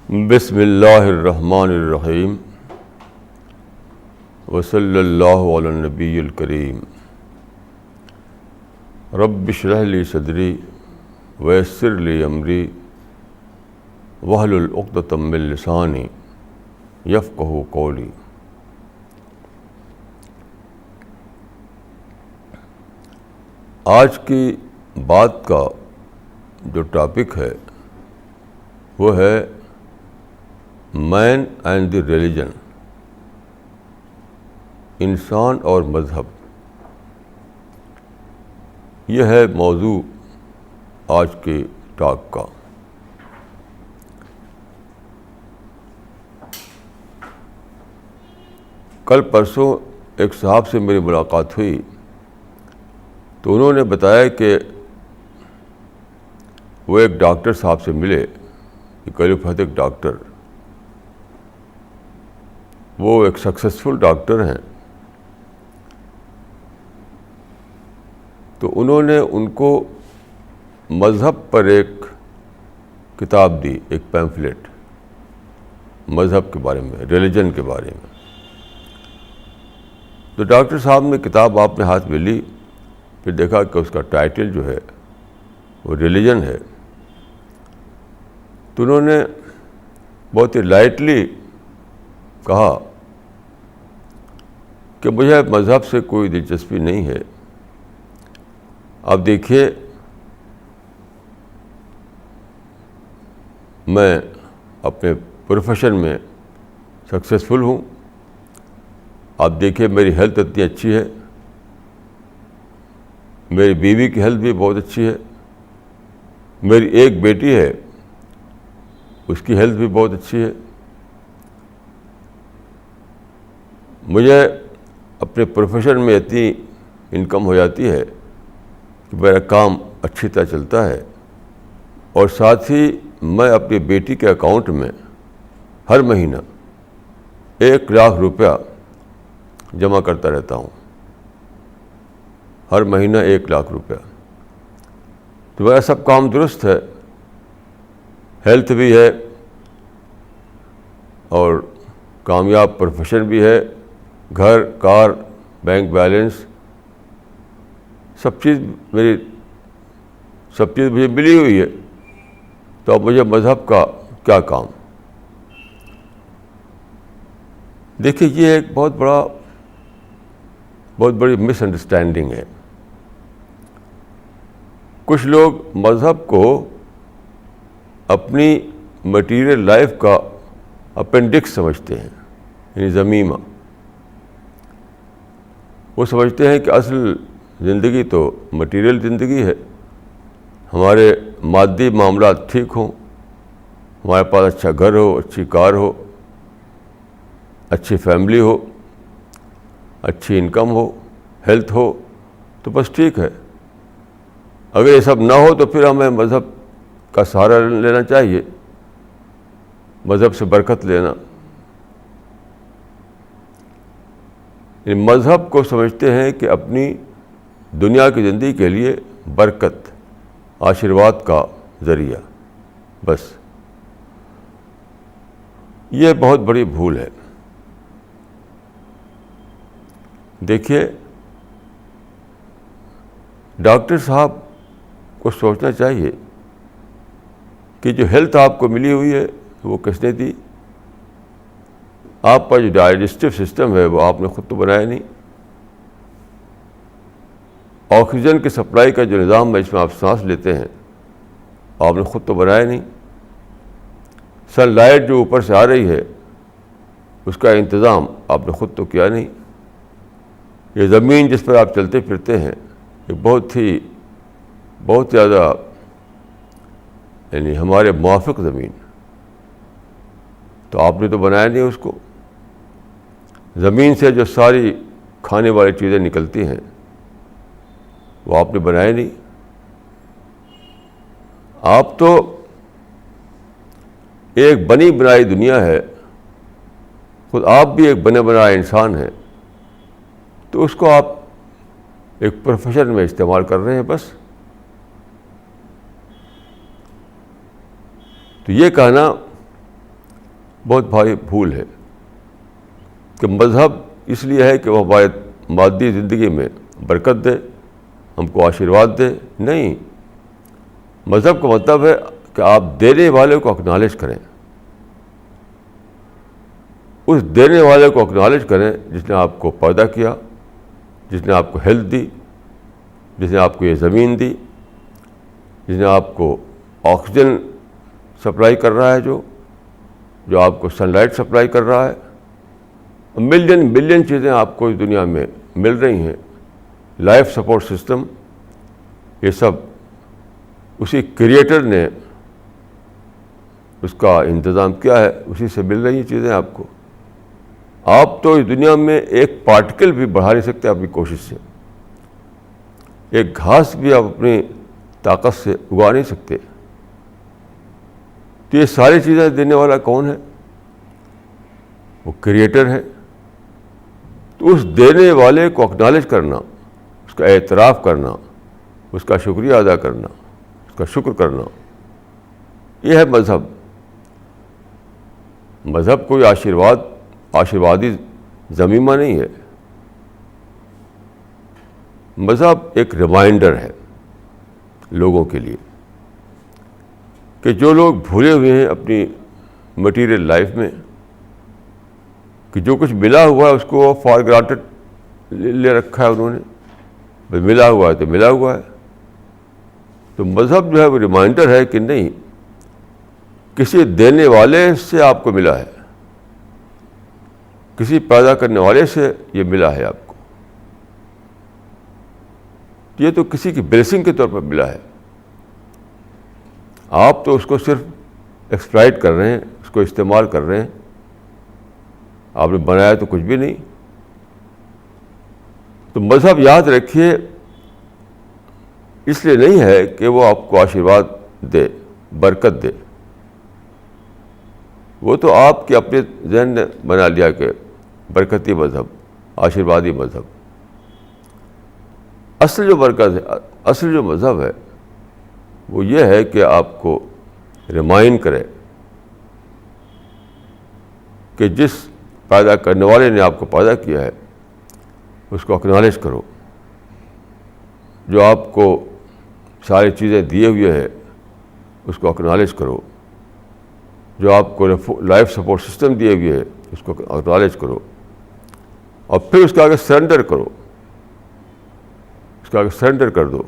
بسم اللہ الرحمن الرحیم وصلی اللہ علی النبی الکریم رب اشرح لی صدری ویسر لی امری واحلل عقدۃ من لسانی یفقہوا قولی۔ آج کی بات کا جو ٹاپک ہے وہ ہے مین اینڈ دی ریلیجن، انسان اور مذہب۔ یہ ہے موضوع آج کے ٹاک کا۔ کل پرسوں ایک صاحب سے میری ملاقات ہوئی تو انہوں نے بتایا کہ وہ ایک ڈاکٹر صاحب سے ملے، ایک ایلوپیتھک ڈاکٹر، وہ ایک سکسیسفل ڈاکٹر ہیں۔ تو انہوں نے ان کو مذہب پر ایک کتاب دی، ایک پیمفلیٹ، مذہب کے بارے میں، ریلیجن کے بارے میں۔ تو ڈاکٹر صاحب نے کتاب آپ نے ہاتھ میں لی، پھر دیکھا کہ اس کا ٹائٹل جو ہے وہ ریلیجن ہے۔ تو انہوں نے بہت ہی لائٹلی کہا کہ مجھے مذہب سے کوئی دلچسپی نہیں ہے۔ اب دیکھیے، میں اپنے پروفیشن میں سکسیسفل ہوں، آپ دیکھیے میری ہیلتھ اتنی اچھی ہے، میری بیوی کی ہیلتھ بھی بہت اچھی ہے، میری ایک بیٹی ہے اس کی ہیلتھ بھی بہت اچھی ہے۔ مجھے اپنے پروفیشن میں اتنی انکم ہو جاتی ہے کہ میرا کام اچھی طرح چلتا ہے، اور ساتھ ہی میں اپنی بیٹی کے اکاؤنٹ میں ہر مہینہ 1,00,000 روپیہ جمع کرتا رہتا ہوں، ہر مہینہ 1,00,000 روپیہ۔ تو میرا سب کام درست ہے، ہیلتھ بھی ہے اور کامیاب پروفیشن بھی ہے، گھر، کار، بینک بیلنس، سب چیز مجھے ملی ہوئی ہے۔ تو اب مجھے مذہب کا کیا کام؟ دیکھیے، یہ ایک بہت بڑی مس انڈرسٹینڈنگ ہے۔ کچھ لوگ مذہب کو اپنی مٹیریل لائف کا اپینڈکس سمجھتے ہیں، یعنی ضمیمہ۔ وہ سمجھتے ہیں کہ اصل زندگی تو مٹیریل زندگی ہے، ہمارے مادی معاملات ٹھیک ہوں، ہمارے پاس اچھا گھر ہو، اچھی کار ہو، اچھی فیملی ہو، اچھی انکم ہو، ہیلتھ ہو، تو بس ٹھیک ہے۔ اگر یہ سب نہ ہو تو پھر ہمیں مذہب کا سہارا لینا چاہیے، مذہب سے برکت لینا۔ مذہب کو سمجھتے ہیں کہ اپنی دنیا کی زندگی کے لیے برکت، آشیرواد کا ذریعہ، بس۔ یہ بہت بڑی بھول ہے۔ دیکھیے، ڈاکٹر صاحب کو سوچنا چاہیے کہ جو ہیلتھ آپ کو ملی ہوئی ہے وہ کس نے دی؟ آپ کا جو ڈائجسٹو سسٹم ہے وہ آپ نے خود تو بنایا نہیں۔ آکسیجن کی سپلائی کا جو نظام ہے، اس میں آپ سانس لیتے ہیں، آپ نے خود تو بنایا نہیں۔ سن لائٹ جو اوپر سے آ رہی ہے اس کا انتظام آپ نے خود تو کیا نہیں۔ یہ زمین جس پر آپ چلتے پھرتے ہیں، یہ بہت زیادہ یعنی ہمارے موافق زمین، تو آپ نے تو بنایا نہیں اس کو۔ زمین سے جو ساری کھانے والی چیزیں نکلتی ہیں وہ آپ نے بنایا نہیں۔ آپ تو ایک بنی بنائی دنیا ہے، خود آپ بھی ایک بنے بنائے انسان ہیں، تو اس کو آپ ایک پروفیشن میں استعمال کر رہے ہیں، بس۔ تو یہ کہنا بہت بھاری بھول ہے کہ مذہب اس لیے ہے کہ وہ ہمارے مادی زندگی میں برکت دے، ہم کو آشیرواد دے. نہیں، مذہب کا مطلب ہے کہ آپ دینے والے کو اکنالج کریں، اس دینے والے کو اکنالج کریں جس نے آپ کو پیدا کیا، جس نے آپ کو ہیلتھ دی، جس نے آپ کو یہ زمین دی، جس نے آپ کو آکسیجن سپلائی کر رہا ہے، جو آپ کو سن لائٹ سپلائی کر رہا ہے. ملین چیزیں آپ کو اس دنیا میں مل رہی ہیں. لائف سپورٹ سسٹم، یہ سب اسی کریٹر نے اس کا انتظام کیا ہے، اسی سے مل رہی ہیں چیزیں آپ کو. آپ تو اس دنیا میں ایک پارٹیکل بھی بڑھا نہیں سکتے اپنی کوشش سے، ایک گھاس بھی آپ اپنی طاقت سے اگا نہیں سکتے. تو یہ ساری چیزیں دینے والا کون ہے؟ وہ کریٹر ہے. تو اس دینے والے کو اکنالج کرنا، اس کا اعتراف کرنا، اس کا شکریہ ادا کرنا، اس کا شکر کرنا، یہ ہے مذہب. مذہب کوئی آشیروادی ضمیمہ نہیں ہے. مذہب ایک ریمائنڈر ہے لوگوں کے لیے کہ جو لوگ بھولے ہوئے ہیں اپنی مٹیریل لائف میں، کہ جو کچھ ملا ہوا ہے اس کو فار گرانٹڈ لے رکھا ہے انہوں نے، بھائی ملا ہوا ہے تو ملا ہوا ہے. تو مذہب جو ہے وہ ریمائنڈر ہے کہ نہیں، کسی دینے والے سے آپ کو ملا ہے، کسی پیدا کرنے والے سے یہ ملا ہے آپ کو. یہ تو کسی کی بلیسنگ کے طور پر ملا ہے. آپ تو اس کو صرف ایکسپلائٹ کر رہے ہیں، اس کو استعمال کر رہے ہیں. آپ نے بنایا تو کچھ بھی نہیں. تو مذہب یاد رکھیے اس لیے نہیں ہے کہ وہ آپ کو آشیرواد دے، برکت دے. وہ تو آپ کے اپنے ذہن نے بنا لیا کہ برکتی مذہب، آشیروادی مذہب. اصل جو برکت ہے، اصل جو مذہب ہے وہ یہ ہے کہ آپ کو ریمائنڈ کرے کہ جس پیدا کرنے والے نے آپ کو پیدا کیا ہے اس کو اکنالج کرو. جو آپ کو ساری چیزیں دیے ہوئے ہے اس کو اکنالج کرو. جو آپ کو لائف سپورٹ سسٹم دیے ہوئے ہے اس کو اکنالج کرو، اور پھر اس کے آگے سرنڈر کرو، اس کے آگے سرنڈر کر دو.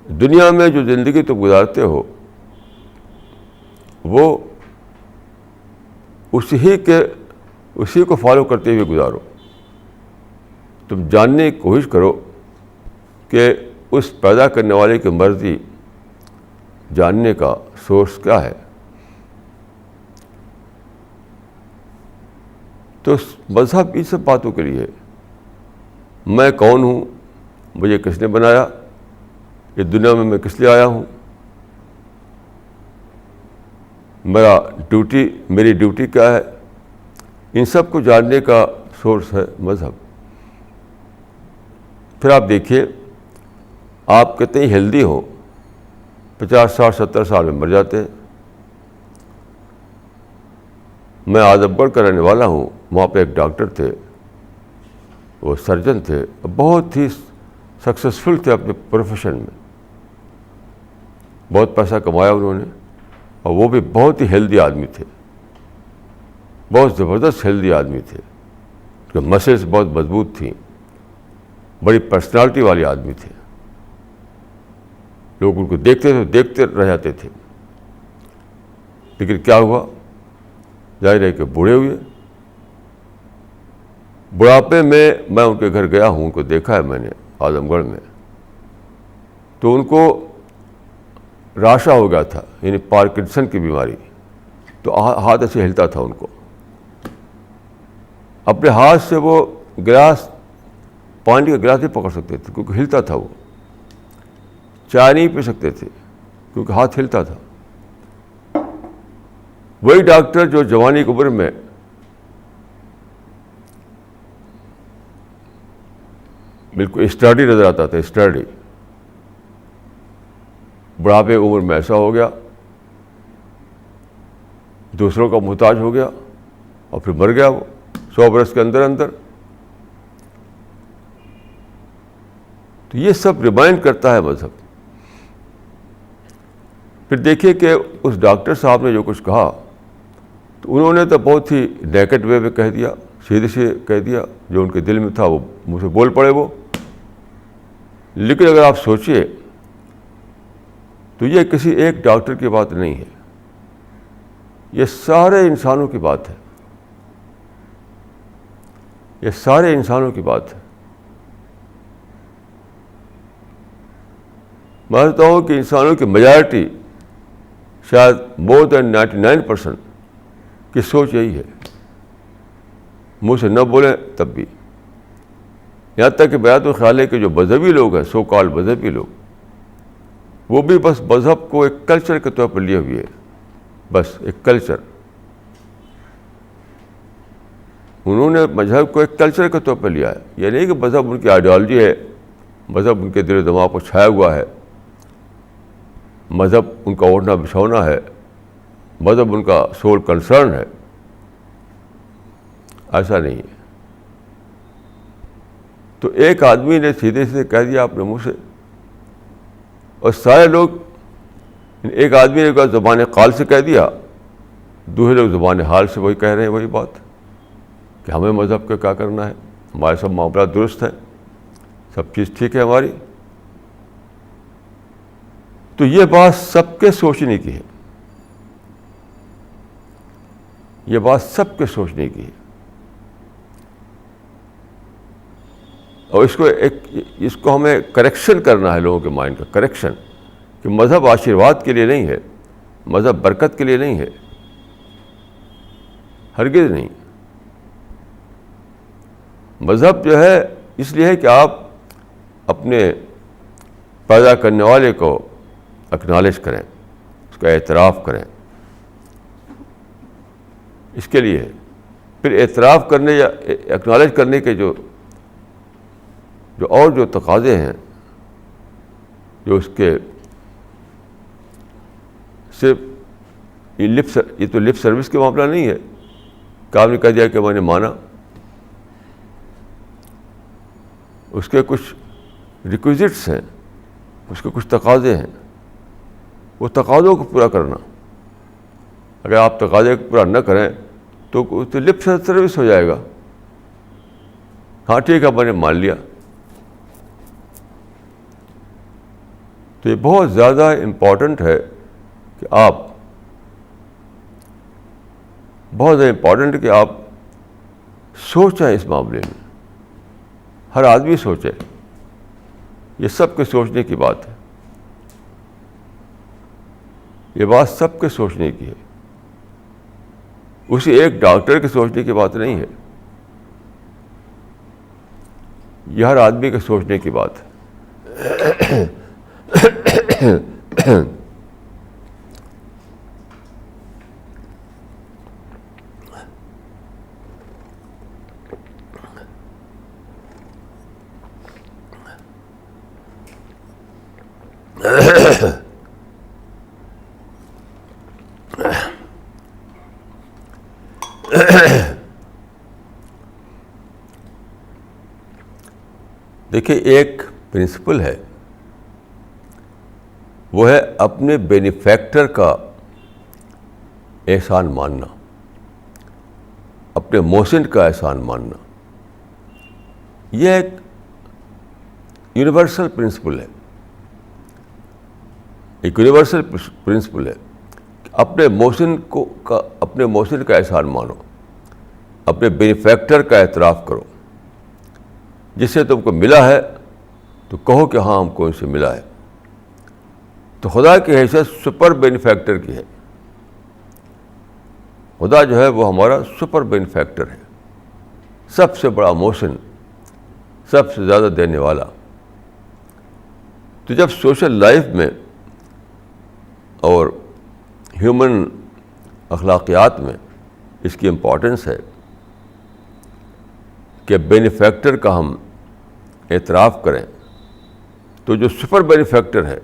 دنیا میں جو زندگی تم گزارتے ہو وہ اسی کو فالو کرتے ہوئے گزارو. تم جاننے کی کوشش کرو کہ اس پیدا کرنے والے کی مرضی جاننے کا سورس کیا ہے. تو مذہب ان سب باتوں کے لیے، میں کون ہوں، مجھے کس نے بنایا، اس دنیا میں میں کس لیے آیا ہوں، میری ڈیوٹی کیا ہے، ان سب کو جاننے کا سورس ہے مذہب. پھر آپ دیکھیے آپ کتنے ہیلدی ہو، 50 60 70 سال میں مر جاتے ہیں. میں اعظم گڑھ کا رہنے والا ہوں. وہاں پہ ایک ڈاکٹر تھے، وہ سرجن تھے، بہت ہی سکسیسفل تھے اپنے پروفیشن میں، بہت پیسہ کمایا انہوں نے، اور وہ بھی بہت ہی ہیلدی آدمی تھے، بہت زبردست ہیلدی آدمی تھے. ان کے مسلس بہت مضبوط تھیں، بڑی پرسنالٹی والے آدمی تھے. لوگ ان کو دیکھتے رہ جاتے تھے. لیکن کیا ہوا، ظاہر ہے کہ بوڑھے ہوئے. بڑھاپے میں ان کے گھر گیا ہوں، ان کو دیکھا ہے میں نے اعظم گڑھ میں. تو ان کو راشا ہو گیا تھا، یعنی پارکنسن کی بیماری. تو ہاتھ ایسے ہلتا تھا ان کو، اپنے ہاتھ سے وہ پانی کا گلاس نہیں پکڑ سکتے تھے کیونکہ ہلتا تھا. وہ چائے نہیں پی سکتے تھے کیونکہ ہاتھ ہلتا تھا. وہی ڈاکٹر جو جوانی کی عمر میں بالکل اسٹرڈی نظر آتا تھا، اسٹرڈی، بڑھاپے عمر میں ایسا ہو گیا. دوسروں کا محتاج ہو گیا اور پھر مر گیا وہ 100 برس کے اندر اندر. تو یہ سب ریمائنڈ کرتا ہے مذہب. پھر دیکھیے کہ اس ڈاکٹر صاحب نے جو کچھ کہا تو انہوں نے تو بہت ہی نیکڈ وے میں کہہ دیا, سیدھے سے کہہ دیا, جو ان کے دل میں تھا وہ منہ سے بول پڑے وہ. لیکن اگر آپ سوچئے تو یہ کسی ایک ڈاکٹر کی بات نہیں ہے, یہ سارے انسانوں کی بات ہے, یہ سارے انسانوں کی بات ہے. میں سمجھتا ہوں کہ انسانوں کی میجارٹی, شاید مور دین 99% کی سوچ یہی ہے, منہ سے نہ بولیں تب بھی. یہاں تک کہ میرا تو خیال ہے کہ جو مذہبی لوگ ہیں, سو کال مذہبی لوگ, وہ بھی بس مذہب کو ایک کلچر کے طور پر لیے ہوئے ہیں, بس ایک کلچر. انہوں نے مذہب کو ایک کلچر کے طور پر لیا ہے. یہ نہیں کہ مذہب ان کی آئیڈیالوجی ہے, مذہب ان کے دل و دماغ کو چھایا ہوا ہے, مذہب ان کا اوڑھنا بچھونا ہے, مذہب ان کا سول کنسرن ہے. ایسا نہیں ہے. تو ایک آدمی نے سیدھے سیدھے کہہ دیا اپنے منہ سے, اور سارے لوگ, ایک آدمی نے زبان قال سے کہہ دیا, دوسرے لوگ زبان حال سے وہی کہہ رہے ہیں وہی بات کہ ہمیں مذہب کا کیا کرنا ہے, ہمارے سب معاملات درست ہیں, سب چیز ٹھیک ہے ہماری. تو یہ بات سب کے سوچنے کی ہے, یہ بات سب کے سوچنے کی ہے. اور اس کو ہمیں کریکشن کرنا ہے, لوگوں کے مائنڈ کا کریکشن, کہ مذہب آشیرواد کے لیے نہیں ہے, مذہب برکت کے لیے نہیں ہے, ہرگز نہیں. مذہب جو ہے اس لیے ہے کہ آپ اپنے پیدا کرنے والے کو اکنالج کریں, اس کا اعتراف کریں, اس کے لیے. پھر اعتراف کرنے یا اکنالج کرنے کے جو اور جو تقاضے ہیں, جو اس کے صرف یہ تو لپ سروس کے معاملہ نہیں ہے کہ آپ نے کہہ دیا کہ میں نے مانا. اس کے کچھ ریکویزٹس ہیں, اس کے کچھ تقاضے ہیں, وہ تقاضوں کو پورا کرنا. اگر آپ تقاضے کو پورا نہ کریں تو لپ سروس ہو جائے گا. ہاں ٹھیک ہے, میں نے مان لیا. تو یہ بہت زیادہ امپورٹنٹ ہے کہ آپ سوچیں اس معاملے میں. ہر آدمی سوچے, یہ سب کے سوچنے کی بات ہے, یہ بات سب کے سوچنے کی ہے, اسی ایک ڈاکٹر کے سوچنے کی بات نہیں ہے, یہ ہر آدمی کے سوچنے کی بات ہے. دیکھیے ایک پرنسپل ہے, وہ ہے اپنے بینیفیکٹر کا احسان ماننا, اپنے محسن کا احسان ماننا. یہ ایک یونیورسل پرنسپل ہے, ایک یونیورسل پرنسپل ہے. اپنے محسن کا احسان مانو, اپنے بینیفیکٹر کا اعتراف کرو. جس سے تم کو ملا ہے تو کہو کہ ہاں ہم کو ان سے ملا ہے. تو خدا کی حیثیت سپر بینیفیکٹر کی ہے. خدا جو ہے وہ ہمارا سپر بینیفیکٹر ہے, سب سے بڑا محسن, سب سے زیادہ دینے والا. تو جب سوشل لائف میں اور ہیومن اخلاقیات میں اس کی امپورٹنس ہے کہ بینیفیکٹر کا ہم اعتراف کریں, تو جو سپر بینیفیکٹر ہے,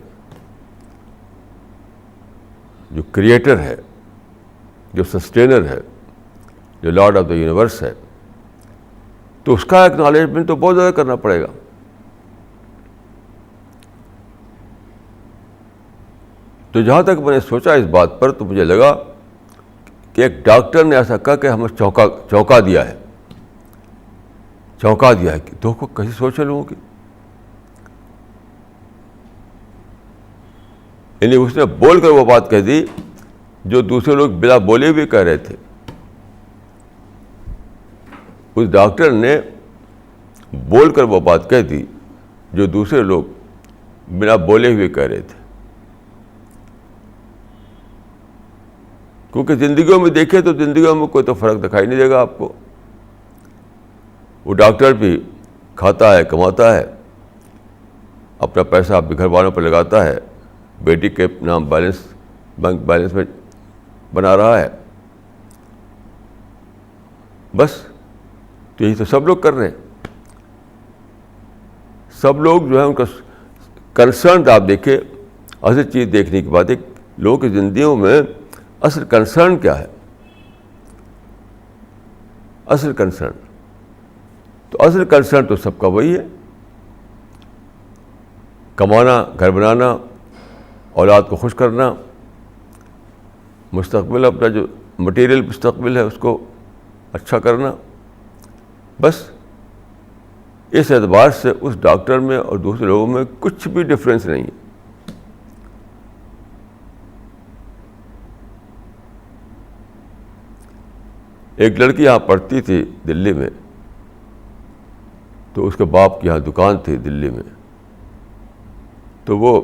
جو کریٹر ہے, جو سسٹینر ہے, جو لارڈ آف دا یونیورس ہے, تو اس کا ایکنالجمنٹ تو بہت زیادہ کرنا پڑے گا. تو جہاں تک میں نے سوچا اس بات پر, تو مجھے لگا کہ ایک ڈاکٹر نے ایسا کہا کہ ہمیں چونکا دیا ہے کہ تو کو کیسی سوچ ہے لوگوں کی. یعنی اس نے بول کر وہ بات کہہ دی جو دوسرے لوگ بلا بولے بھی کہہ رہے تھے. اس ڈاکٹر نے بول کر وہ بات کہہ دی جو دوسرے لوگ بنا بولے ہوئے کہہ رہے تھے. کیونکہ زندگیوں میں دیکھیں تو زندگیوں میں کوئی تو فرق دکھائی نہیں دے گا آپ کو. وہ ڈاکٹر بھی کھاتا ہے, کماتا ہے, اپنا پیسہ اپنے گھر والوں پر لگاتا ہے, بیٹی کے نام بیلنس بینک بیلنس میں بنا رہا ہے, بس. تو یہی تو سب لوگ کر رہے ہیں. سب لوگ جو ہے ان کا کنسرن, آپ دیکھیں اصل چیز دیکھنے کی بات ہے, لوگوں کی زندگیوں میں اصل کنسرن کیا ہے. اصل کنسرن تو سب کا وہی ہے, کمانا, گھر بنانا, اولاد کو خوش کرنا, مستقبل اپنا جو مٹیریل مستقبل ہے اس کو اچھا کرنا. بس اس اعتبار سے اس ڈاکٹر میں اور دوسرے لوگوں میں کچھ بھی ڈفرینس نہیں ہے. ایک لڑکی یہاں پڑھتی تھی دلی میں, تو اس کے باپ کی یہاں دکان تھی دلی میں, تو وہ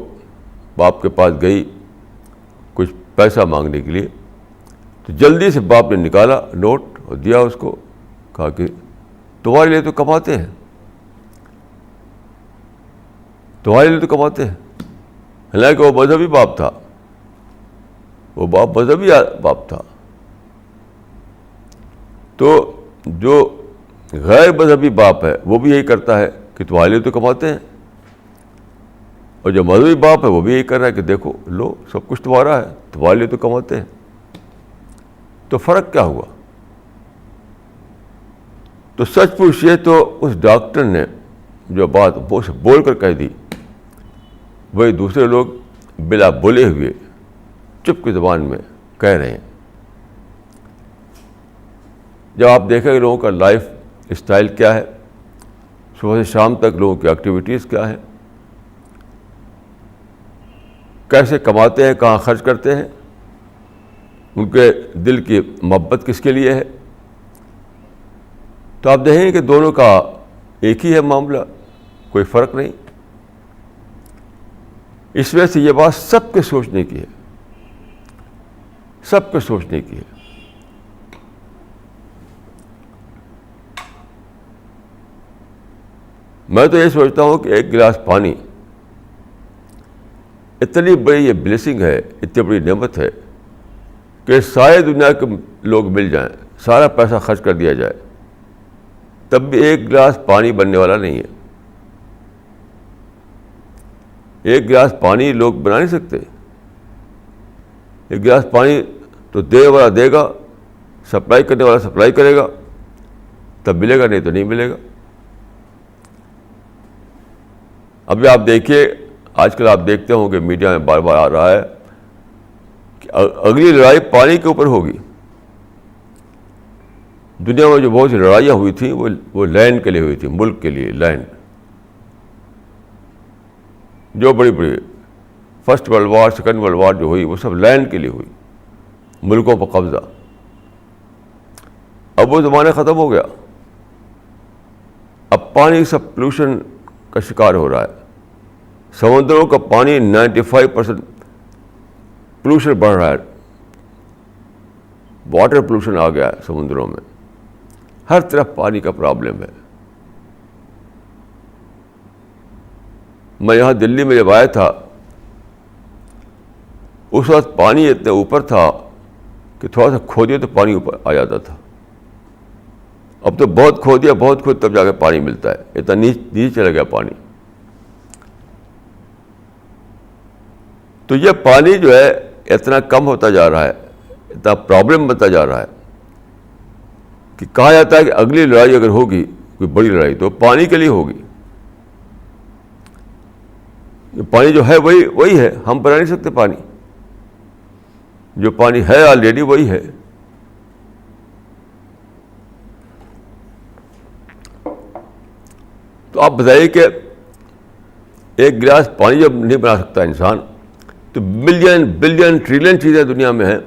باپ کے پاس گئی کچھ پیسہ مانگنے کے لیے. تو جلدی سے باپ نے نکالا نوٹ اور دیا اس کو, کہا کہ تمہارے لیے تو کماتے ہیں, حالانکہ وہ مذہبی باپ تھا, مذہبی باپ تھا. تو جو غیر مذہبی باپ ہے وہ بھی یہی کرتا ہے کہ تمہارے لیے تو کماتے ہیں, اور جو مذہبی باپ ہے وہ بھی یہی کر رہا ہے کہ دیکھو لو سب کچھ تمہارا ہے, تمہارے لیے تو کماتے ہیں. تو فرق کیا ہوا؟ تو سچ پوچھئے تو اس ڈاکٹر نے جو بات بول کر کہہ دی, وہی دوسرے لوگ بلا بولے ہوئے چپ کی زبان میں کہہ رہے ہیں. جب آپ دیکھیں کہ لوگوں کا لائف اسٹائل کیا ہے, صبح سے شام تک لوگوں کی ایکٹیویٹیز کیا ہے, کیسے کماتے ہیں, کہاں خرچ کرتے ہیں, ان کے دل کی محبت کس کے لیے ہے, تو آپ دیکھیں کہ دونوں کا ایک ہی ہے معاملہ, کوئی فرق نہیں. اس وجہ سے یہ بات سب کے سوچنے کی ہے, سب کے سوچنے کی ہے. میں تو یہ سوچتا ہوں کہ ایک گلاس پانی اتنی بڑی یہ بلیسنگ ہے, اتنی بڑی نعمت ہے کہ سارے دنیا کے لوگ مل جائیں, سارا پیسہ خرچ کر دیا جائے, تب بھی ایک گلاس پانی بننے والا نہیں ہے. ایک گلاس پانی لوگ بنا نہیں سکتے. ایک گلاس پانی تو دے والا دے گا, سپلائی کرنے والا سپلائی کرے گا, تب ملے گا, نہیں تو نہیں ملے گا. ابھی آپ دیکھیے, آج کل آپ دیکھتے ہوں کہ میڈیا میں بار بار آ رہا ہے کہ اگلی لڑائی پانی کے اوپر ہوگی. دنیا میں جو بہت سی لڑائیاں ہوئی تھیں وہ لینڈ کے لیے ہوئی تھی, ملک کے لیے, لینڈ. جو بڑی بڑی first world war, second world war جو ہوئی وہ سب لینڈ کے لیے ہوئی, ملکوں پر قبضہ. اب وہ زمانہ ختم ہو گیا. اب پانی سب پولوشن کا شکار ہو رہا ہے. سمندروں کا پانی 95% پولوشن بڑھ رہا ہے, واٹر پولوشن آ گیا ہے سمندروں میں, ہر طرف پانی کا پرابلم ہے. میں یہاں دلی میں جب آیا تھا اس وقت پانی اتنے اوپر تھا کہ تھوڑا سا کھودیے تو پانی اوپر آ جاتا تھا. اب تو بہت کھودیا, بہت کھود تب جا کے پانی ملتا ہے, اتنا نیچے چلا گیا پانی. تو یہ پانی جو ہے اتنا کم ہوتا جا رہا ہے, اتنا پرابلم بنتا جا رہا ہے کہ کہا جاتا ہے کہ اگلی لڑائی اگر ہوگی کوئی بڑی لڑائی تو پانی کے لیے ہوگی. پانی جو ہے وہی ہے, ہم بنا نہیں سکتے. پانی جو پانی ہے آلریڈی وہی ہے. تو آپ بتائیے کہ ایک گلاس پانی جب نہیں بنا سکتا انسان, تو ملین بلین ٹریلین چیزیں دنیا میں ہیں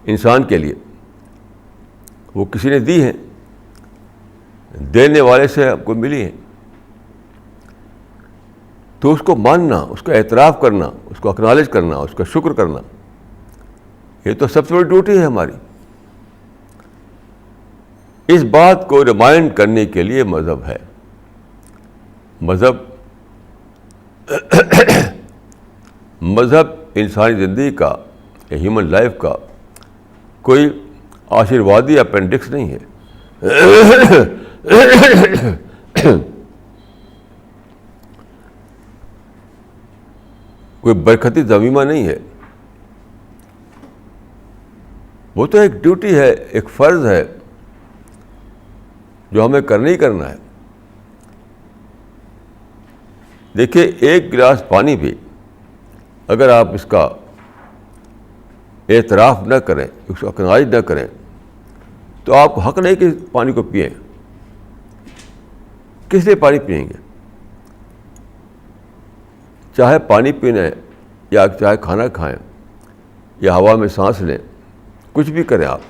انسان کے لیے, وہ کسی نے دی ہیں, دینے والے سے آپ کو ملی ہیں. تو اس کو ماننا, اس کا اعتراف کرنا, اس کو اکنالج کرنا, اس کا شکر کرنا, یہ تو سب سے بڑی ڈیوٹی ہے ہماری. اس بات کو ریمائنڈ کرنے کے لیے مذہب ہے. مذہب انسانی زندگی کا, ہیومن لائف کا کوئی آشیروادی اپینڈکس نہیں ہے. کوئی برکتی ضمیمہ نہیں ہے. وہ تو ایک ڈیوٹی ہے, ایک فرض ہے جو ہمیں کرنا ہی کرنا ہے. دیکھیے, ایک گلاس پانی بھی اگر آپ اس کا اعتراف نہ کریں, اس کو اکنالج نہ کریں, تو آپ کو حق نہیں کہ پانی کو پئیں. کس لیے پانی پئیں گے؟ چاہے پانی پینے یا چاہے کھانا کھائیں یا ہوا میں سانس لیں, کچھ بھی کریں آپ,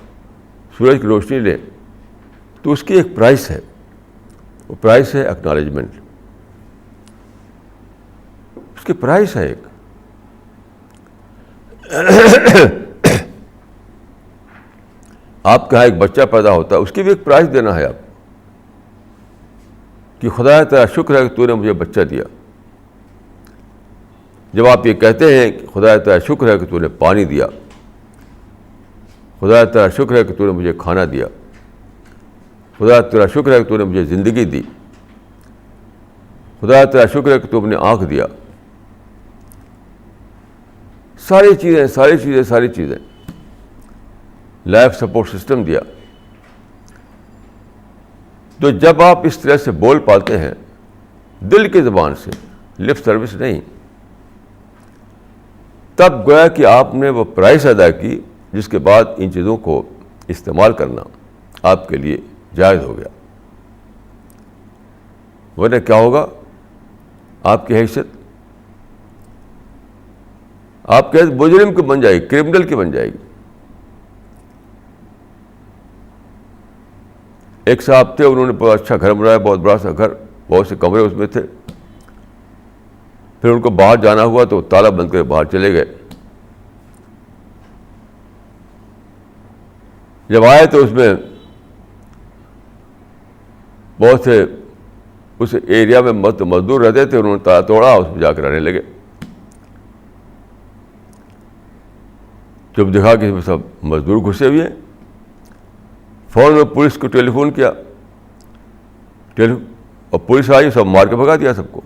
سورج کی روشنی لیں, تو اس کی ایک پرائس ہے. وہ پرائس ہے اکنالجمنٹ. اس کی پرائس ہے ایک. آپ کے یہاں ایک بچہ پیدا ہوتا ہے, اس کی بھی ایک پرائز دینا ہے آپ کہ خدا تیرا شکر ہے کہ تو نے مجھے بچہ دیا. جب آپ یہ کہتے ہیں کہ خدا تیرا شکر ہے کہ تو نے پانی دیا, خدا تیرا شکر ہے کہ تو نے مجھے کھانا دیا, خدا تیرا شکر ہے کہ تو نے مجھے زندگی دی, خدا تیرا شکر ہے کہ تو نے آنکھ دیا, ساری چیزیں, لائف سپورٹ سسٹم دیا. تو جب آپ اس طرح سے بول پاتے ہیں دل کی زبان سے, لپ سروس نہیں, تب گویا کہ آپ نے وہ پرائس ادا کی جس کے بعد ان چیزوں کو استعمال کرنا آپ کے لیے جائز ہو گیا. ورنہ کیا ہوگا؟ آپ کی حیثیت مجرم کی بن جائے گی, کرمنل کی بن جائے گی. ایک صاحب تھے, انہوں نے بہت اچھا گھر بنایا, بہت بڑا سا گھر, بہت سے کمرے اس میں تھے. پھر ان کو باہر جانا ہوا تو تالا بند کر باہر چلے گئے. جب آئے تو اس میں بہت سے اس ایریا میں مزدور رہتے تھے, انہوں نے تالا توڑا, اس میں جا کر رہنے لگے. جب دیکھا کہ اس میں سب مزدور گھسے ہوئے ہیں, فوراً میں پولیس کو ٹیلی فون کیا, اور پولیس آئی, سب مار کے بھگا دیا سب کو.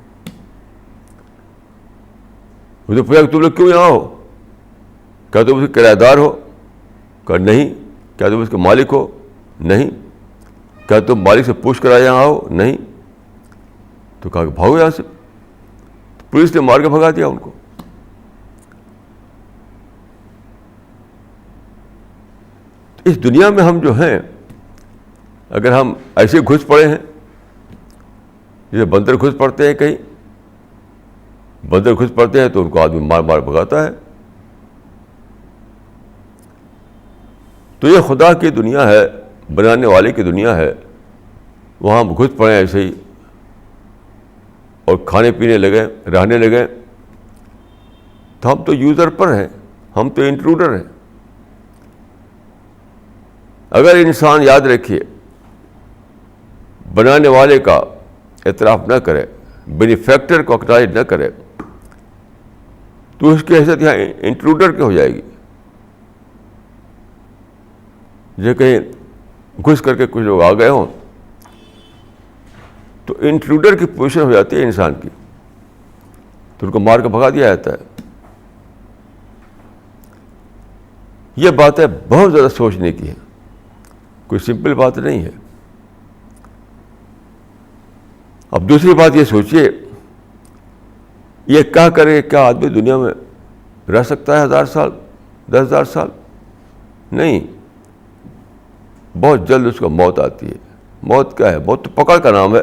مجھے پوچھا کہ تم لوگ کیوں یہاں ہو؟ کیا تم اس کے کرایہ دار ہو؟ کہا نہیں. کیا تم اس کے مالک ہو؟ نہیں. کیا تم مالک سے پوچھ کر آئے یہاں ہو؟ نہیں. تو کہا کہ بھاگو یہاں سے. پولیس نے مار کے بھگا دیا ان کو. اس دنیا میں ہم جو ہیں, اگر ہم ایسے گھس پڑے ہیں جیسے بندر گھس پڑتے ہیں, کہیں بندر گھس پڑتے ہیں تو ان کو آدمی مار مار بھگاتا ہے. تو یہ خدا کی دنیا ہے, بنانے والے کی دنیا ہے. وہاں ہم گھس پڑے ایسے ہی اور کھانے پینے لگے, رہنے لگے, تو ہم تو یوزر پر ہیں, ہم تو انٹروڈر ہیں. اگر انسان یاد رکھیے بنانے والے کا اعتراف نہ کرے, بینیفیکٹر کو اکنالج نہ کرے, تو اس کی حیثیت یہاں انٹروڈر کی ہو جائے گی. جو کہیں گھس کر کے کچھ لوگ آ گئے ہوں تو انٹروڈر کی پوزیشن ہو جاتی ہے انسان کی, تو ان کو مار کے بھگا دیا جاتا ہے. یہ باتیں بہت زیادہ سوچنے کی ہیں، کوئی سمپل بات نہیں ہے. اب دوسری بات یہ سوچیے، یہ کیا کرے کیا آدمی دنیا میں رہ سکتا ہے 1000 سال 10,000 سال؟ نہیں، بہت جلد اس کو موت آتی ہے. موت کیا ہے؟ موت تو پکڑ کا نام ہے.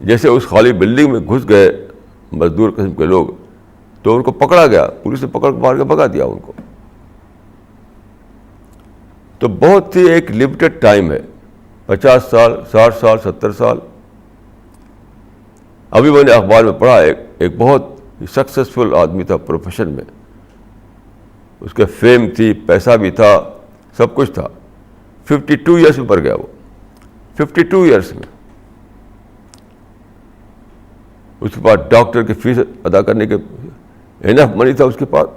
جیسے اس خالی بلڈنگ میں گھس گئے مزدور قسم کے لوگ تو ان کو پکڑا گیا، پولیس نے پکڑ مار کے بھگا دیا ان کو. تو بہت ہی ایک لمیٹڈ ٹائم ہے، 50 سال 60 سال 70 سال. ابھی میں نے اخبار میں پڑھا ایک بہت سکسیسفل آدمی تھا پروفیشن میں، اس کے فیم تھی، پیسہ بھی تھا، سب کچھ تھا. 52 ایئرس میں مر گیا وہ. 52 ایئرس میں. اس کے بعد ڈاکٹر کی فیس ادا کرنے کے انف منی تھا اس کے پاس.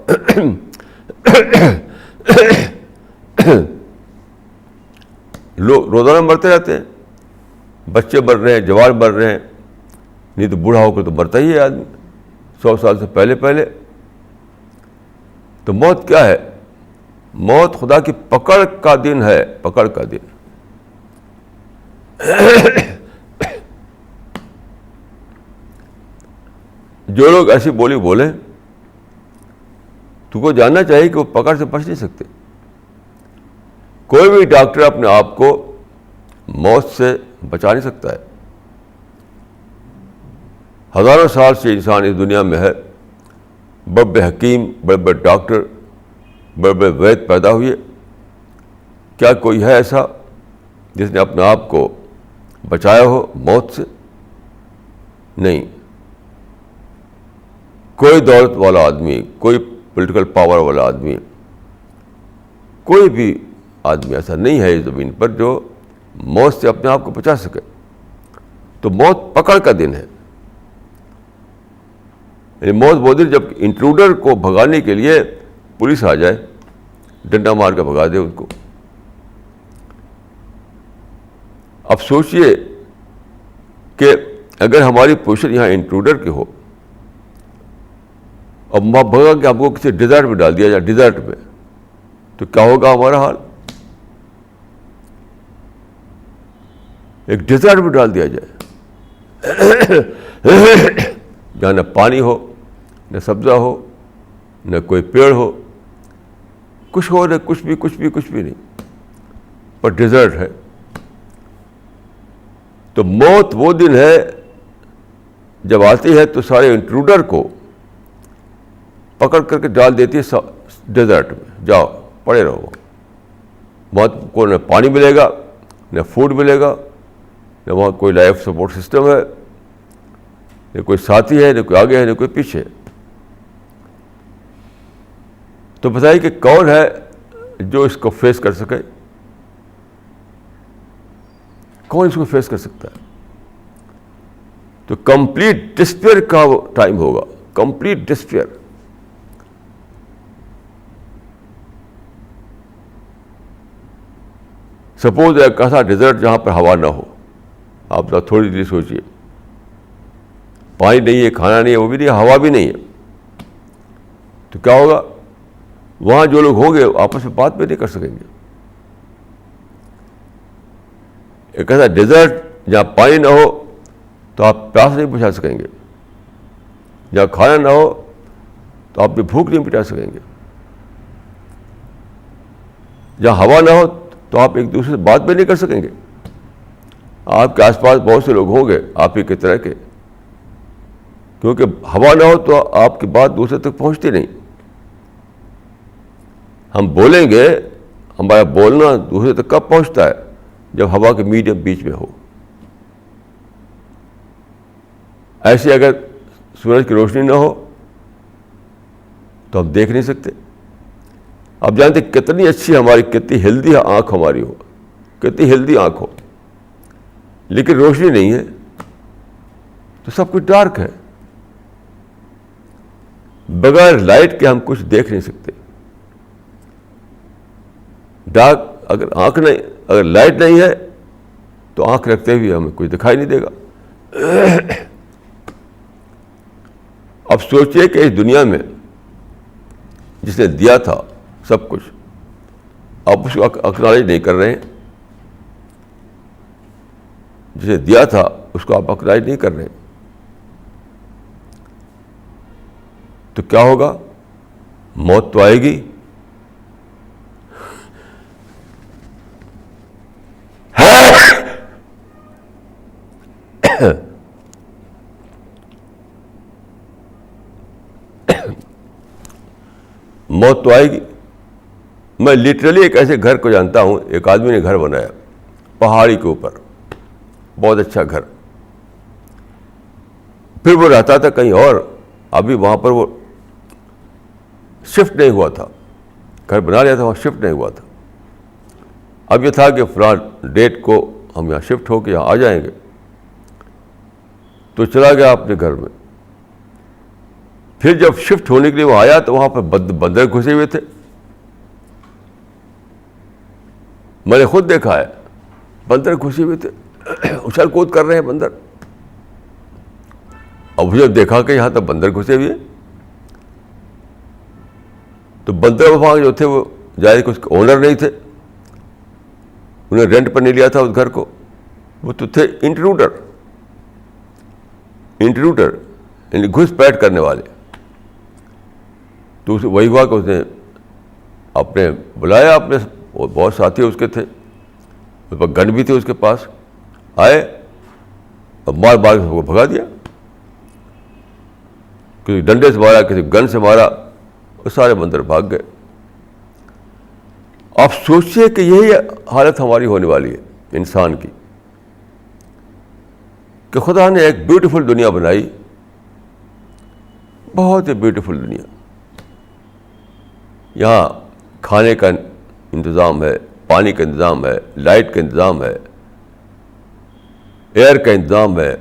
لوگ روزانہ مرتے رہتے ہیں، بچے مر رہے ہیں، جوان مر رہے ہیں، نہیں تو بوڑھا ہو کر تو مرتا ہی ہے آدمی 100 سال سے پہلے. تو موت کیا ہے؟ موت خدا کی پکڑ کا دن ہے، پکڑ کا دن. جو لوگ ایسی بولی بولیں تو کو جاننا چاہیے کہ وہ پکڑ سے بچ نہیں سکتے. کوئی بھی ڈاکٹر اپنے آپ کو موت سے بچا نہیں سکتا ہے. ہزاروں سال سے انسان اس دنیا میں ہے، بڑے بڑے حکیم، بڑے بڑے ڈاکٹر، بڑے بڑے وید پیدا ہوئے. کیا کوئی ہے ایسا جس نے اپنے آپ کو بچایا ہو موت سے؟ نہیں. کوئی دولت والا آدمی، کوئی پولیٹیکل پاور والا آدمی، کوئی بھی آدمی ایسا نہیں ہے اس زمین پر جو موت سے اپنے آپ کو بچا سکے. تو موت پکڑ کا دن ہے. یعنی موت وہ دن جب انٹروڈر کو بھگانے کے لیے پولیس آ جائے، ڈنڈا مار کے بھگا دے ان کو. اب سوچئے کہ اگر ہماری پوزیشن یہاں انٹروڈر کی ہو، اب وہاں بھگا کہ ہم کو کسی ڈیزرٹ میں ڈال دیا جائے، ڈیزرٹ میں، تو کیا ہوگا ہمارا حال؟ ایک ڈیزرٹ میں ڈال دیا جائے جہاں نہ پانی ہو، نہ سبزہ ہو، نہ کوئی پیڑ ہو، کچھ ہو، نہ کچھ بھی نہیں، پر ڈیزرٹ ہے. تو موت وہ دن ہے جب آتی ہے تو سارے انٹروڈر کو پکڑ کر کے ڈال دیتی ہے ڈیزرٹ میں، جاؤ پڑے رہو. موت کو نہ پانی ملے گا، نہ فوڈ ملے گا، نہ وہاں کوئی لائف سپورٹ سسٹم ہے، نہ کوئی ساتھی ہے، نہ کوئی آگے ہے، نہ کوئی پیچھے. تو بتائیے کہ کون ہے جو اس کو فیس کر سکے؟ کون اس کو فیس کر سکتا ہے؟ تو کمپلیٹ ڈسپیئر کا وہ ٹائم ہوگا، کمپلیٹ ڈسپیئر. سپوز ایک ایسا ڈیزرٹ جہاں پر ہوا نہ ہو. آپ تھوڑی دیر سوچیے، پانی نہیں ہے، کھانا نہیں ہے، وہ بھی نہیں ہے، ہوا بھی نہیں ہے، تو کیا ہوگا؟ وہاں جو لوگ ہوں گے آپس میں بات بھی نہیں کر سکیں گے. ایک ایسا ڈیزرٹ جہاں پانی نہ ہو تو آپ پیاس نہیں بجھا سکیں گے، جہاں کھانا نہ ہو تو آپ بھی بھوک نہیں مٹا سکیں گے، جہاں ہوا نہ ہو تو آپ ایک دوسرے سے بات بھی نہیں کر سکیں گے. آپ کے آس پاس بہت سے لوگ ہوں گے آپ ہی کی طرح کے، کیونکہ ہوا نہ ہو تو آپ کی بات دوسرے تک پہنچتی نہیں. ہم بولیں گے، ہمارا بولنا دوسرے تک کب پہنچتا ہے؟ جب ہوا کے میڈیم بیچ میں ہو. ایسے اگر سورج کی روشنی نہ ہو تو ہم دیکھ نہیں سکتے. آپ جانتے کتنی اچھی ہماری، کتنی ہیلدی آنکھ ہماری ہو، کتنی ہیلدی آنکھ ہو، لیکن روشنی نہیں ہے تو سب کچھ ڈارک ہے. بغیر لائٹ کے ہم کچھ دیکھ نہیں سکتے. ڈارک، اگر آنکھ نہیں، اگر لائٹ نہیں ہے تو آنکھ رکھتے ہوئے ہمیں کچھ دکھائی نہیں دے گا. اب سوچئے کہ اس دنیا میں جس نے دیا تھا سب کچھ، آپ اس کو اکنالج نہیں کر رہے ہیں. جسے دیا تھا اس کو آپ اکنالج نہیں کر رہے ہیں، تو کیا ہوگا؟ موت تو آئے گی. موت تو آئے گی. میں لٹرلی ایک ایسے گھر کو جانتا ہوں، ایک آدمی نے گھر بنایا پہاڑی کے اوپر، بہت اچھا گھر. پھر وہ رہتا تھا کہیں اور، ابھی وہاں پر وہ شفٹ نہیں ہوا تھا. گھر بنا لیا تھا، وہاں شفٹ نہیں ہوا تھا. اب یہ تھا کہ فلاں ڈیٹ کو ہم یہاں شفٹ ہو کے یہاں آ جائیں گے. تو چلا گیا اپنے گھر میں. پھر جب شفٹ ہونے کے لیے وہ آیا تو وہاں پہ بندر گھسے ہوئے تھے. میں نے خود دیکھا ہے، بندر گھسے ہوئے تھے، اچھل کود کر رہے ہیں بندر. اب جب دیکھا کہ یہاں تک بندر گھسے ہوئے، تو بندر وہاں جو تھے وہ ظاہر کہ اس کے اونر نہیں تھے، انہیں رینٹ پر نہیں لیا تھا اس گھر کو، وہ تو تھے انٹروڈر یعنی گھس پیٹ کرنے والے. تو وہی ہوا کہ اس نے اپنے بلایا، اپنے بہت ساتھی اس کے تھے، اس پر گن بھی تھے اس کے پاس، آئے اور مار مار کے کو بھگا دیا. کسی ڈنڈے سے مارا، کسی گن سے مارا، وہ سارے بندر بھاگ گئے. آپ سوچیے کہ یہی حالت ہماری ہونے والی ہے انسان کی، کہ خدا نے ایک بیوٹیفل دنیا بنائی، بہت ہی بیوٹیفل دنیا. یہاں کھانے کا انتظام ہے، پانی کا انتظام ہے، لائٹ کا انتظام ہے، ایئر کا انتظام ہے،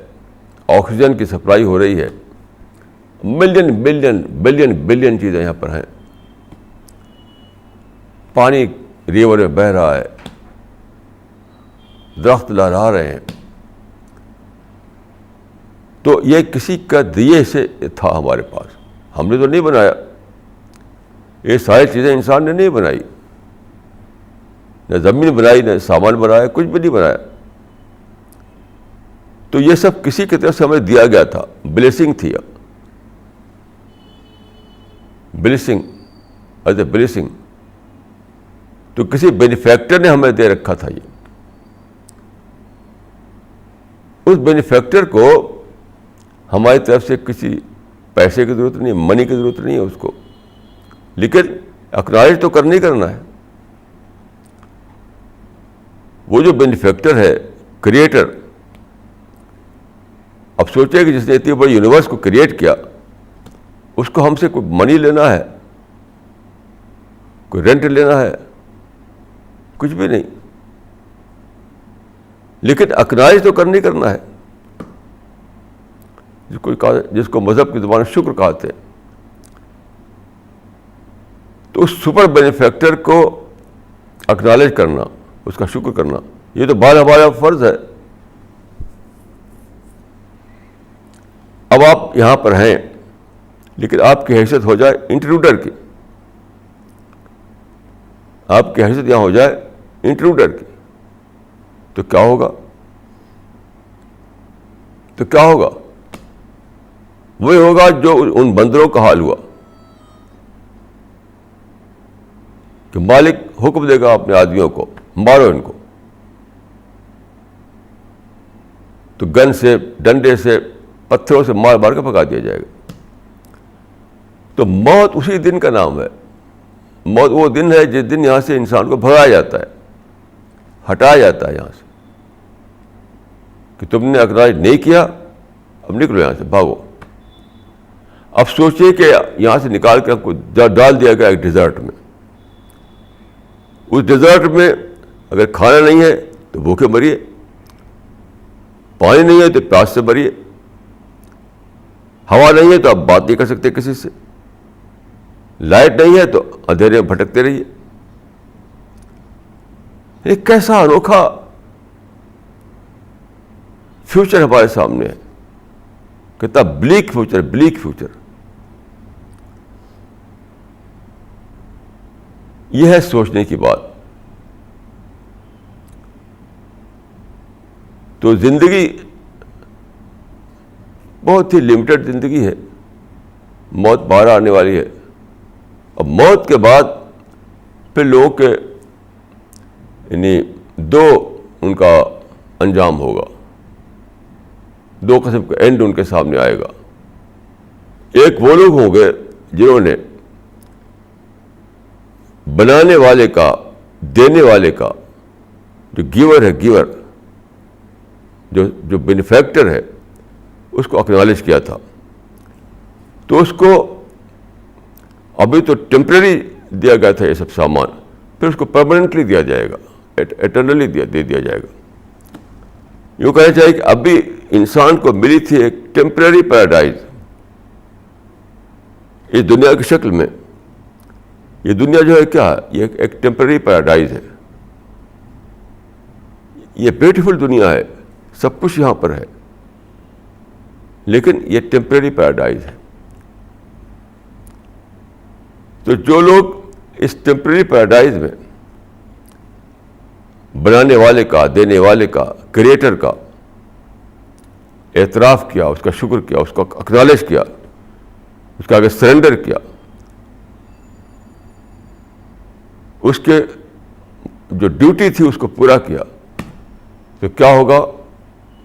آکسیجن کی سپلائی ہو رہی ہے. ملین بلین بلین بلین چیزیں یہاں پر ہیں. پانی ریور میں بہہ رہا ہے، درخت لہرا رہے ہیں. تو یہ کسی کا دیے سے تھا ہمارے پاس، ہم نے تو نہیں بنایا. یہ ساری چیزیں انسان نے نہیں بنائی، نہ زمین بنائی، نہ سامان بنایا، کچھ بھی نہیں بنایا. تو یہ سب کسی کی طرف سے ہمیں دیا گیا تھا، بلیسنگ تھی. بلیسنگ ایز اے بلیسنگ، تو کسی بینیفیکٹر نے ہمیں دے رکھا تھا. یہ اس بینیفیکٹر کو ہماری طرف سے کسی پیسے کی ضرورت نہیں، منی کی ضرورت نہیں ہے اس کو، لیکن اکنالج تو کرنا ہی کرنا ہے. وہ جو بینیفیکٹر ہے، کریٹر، اب سوچیں کہ جس نے اتنی بڑی یونیورس کو کریٹ کیا، اس کو ہم سے کوئی منی لینا ہے، کوئی رینٹ لینا ہے؟ کچھ بھی نہیں. لیکن اکنالج تو کرنا ہی کرنا ہے، جس کو مذہب کی زبان شکر کہتے ہیں. تو اس سپر بینیفیکٹر کو اکنالج کرنا، اس کا شکر کرنا، یہ تو بعد ہمارا فرض ہے. اب آپ یہاں پر ہیں، لیکن آپ کی حیثیت ہو جائے انٹروڈر کی، آپ کی حیثیت یہاں ہو جائے انٹروڈر کی، تو کیا ہوگا؟ تو کیا ہوگا؟ وہی ہوگا جو ان بندروں کا حال ہوا، کہ مالک حکم دے گا اپنے آدمیوں کو، مارو ان کو. تو گن سے، ڈنڈے سے، پتھروں سے مار مار کے بھگا دیا جائے گا. تو موت اسی دن کا نام ہے. موت وہ دن ہے جس دن یہاں سے انسان کو بھگایا جاتا ہے، ہٹایا جاتا ہے یہاں سے، کہ تم نے اقرار نہیں کیا، اب نکلو یہاں سے، بھاگو. اب سوچئے کہ یہاں سے نکال کر کو ڈال دیا گیا ایک ڈیزرٹ میں. اس ڈیزرٹ میں اگر کھانا نہیں ہے تو بھوکے مریے، پانی نہیں ہے تو پیاس سے مریے، ہوا نہیں ہے تو آپ بات نہیں کر سکتے کسی سے، لائٹ نہیں ہے تو اندھیرے میں بھٹکتے رہیے. یہ کیسا انوکھا فیوچر ہمارے سامنے ہے، کتنا بلیک فیوچر، بلیک فیوچر. یہ ہے سوچنے کی بات. تو زندگی بہت ہی لمیٹڈ زندگی ہے. موت بارہ آنے والی ہے. اب موت کے بعد پھر لوگوں کے یعنی دو ان کا انجام ہوگا, دو قسم کا اینڈ ان کے سامنے آئے گا. ایک وہ لوگ ہوں گے جنہوں نے بنانے والے کا, دینے والے کا, جو گیور ہے, گیور جو بینیفیکٹر ہے, اس کو اکنالج کیا تھا. تو اس کو ابھی تو ٹیمپرری دیا گیا تھا یہ سب سامان, پھر اس کو پرماننٹلی دیا جائے گا, ایٹرنلی دے دیا جائے گا. یوں کہنا چاہیے کہ ابھی انسان کو ملی تھی ایک ٹیمپرری پیراڈائز اس دنیا کی شکل میں. یہ دنیا جو ہے کیا ہے, یہ ایک ٹیمپرری پیراڈائز ہے. یہ بیوٹیفل دنیا ہے, سب کچھ یہاں پر ہے, لیکن یہ ٹیمپرری پیراڈائز ہے. تو جو لوگ اس ٹیمپرری پیراڈائز میں بنانے والے کا, دینے والے کا, کریٹر کا اعتراف کیا, اس کا شکر کیا, اس کو اکنالج کیا, اس کا آگے سرنڈر کیا, اس کے جو ڈیوٹی تھی اس کو پورا کیا, تو کیا ہوگا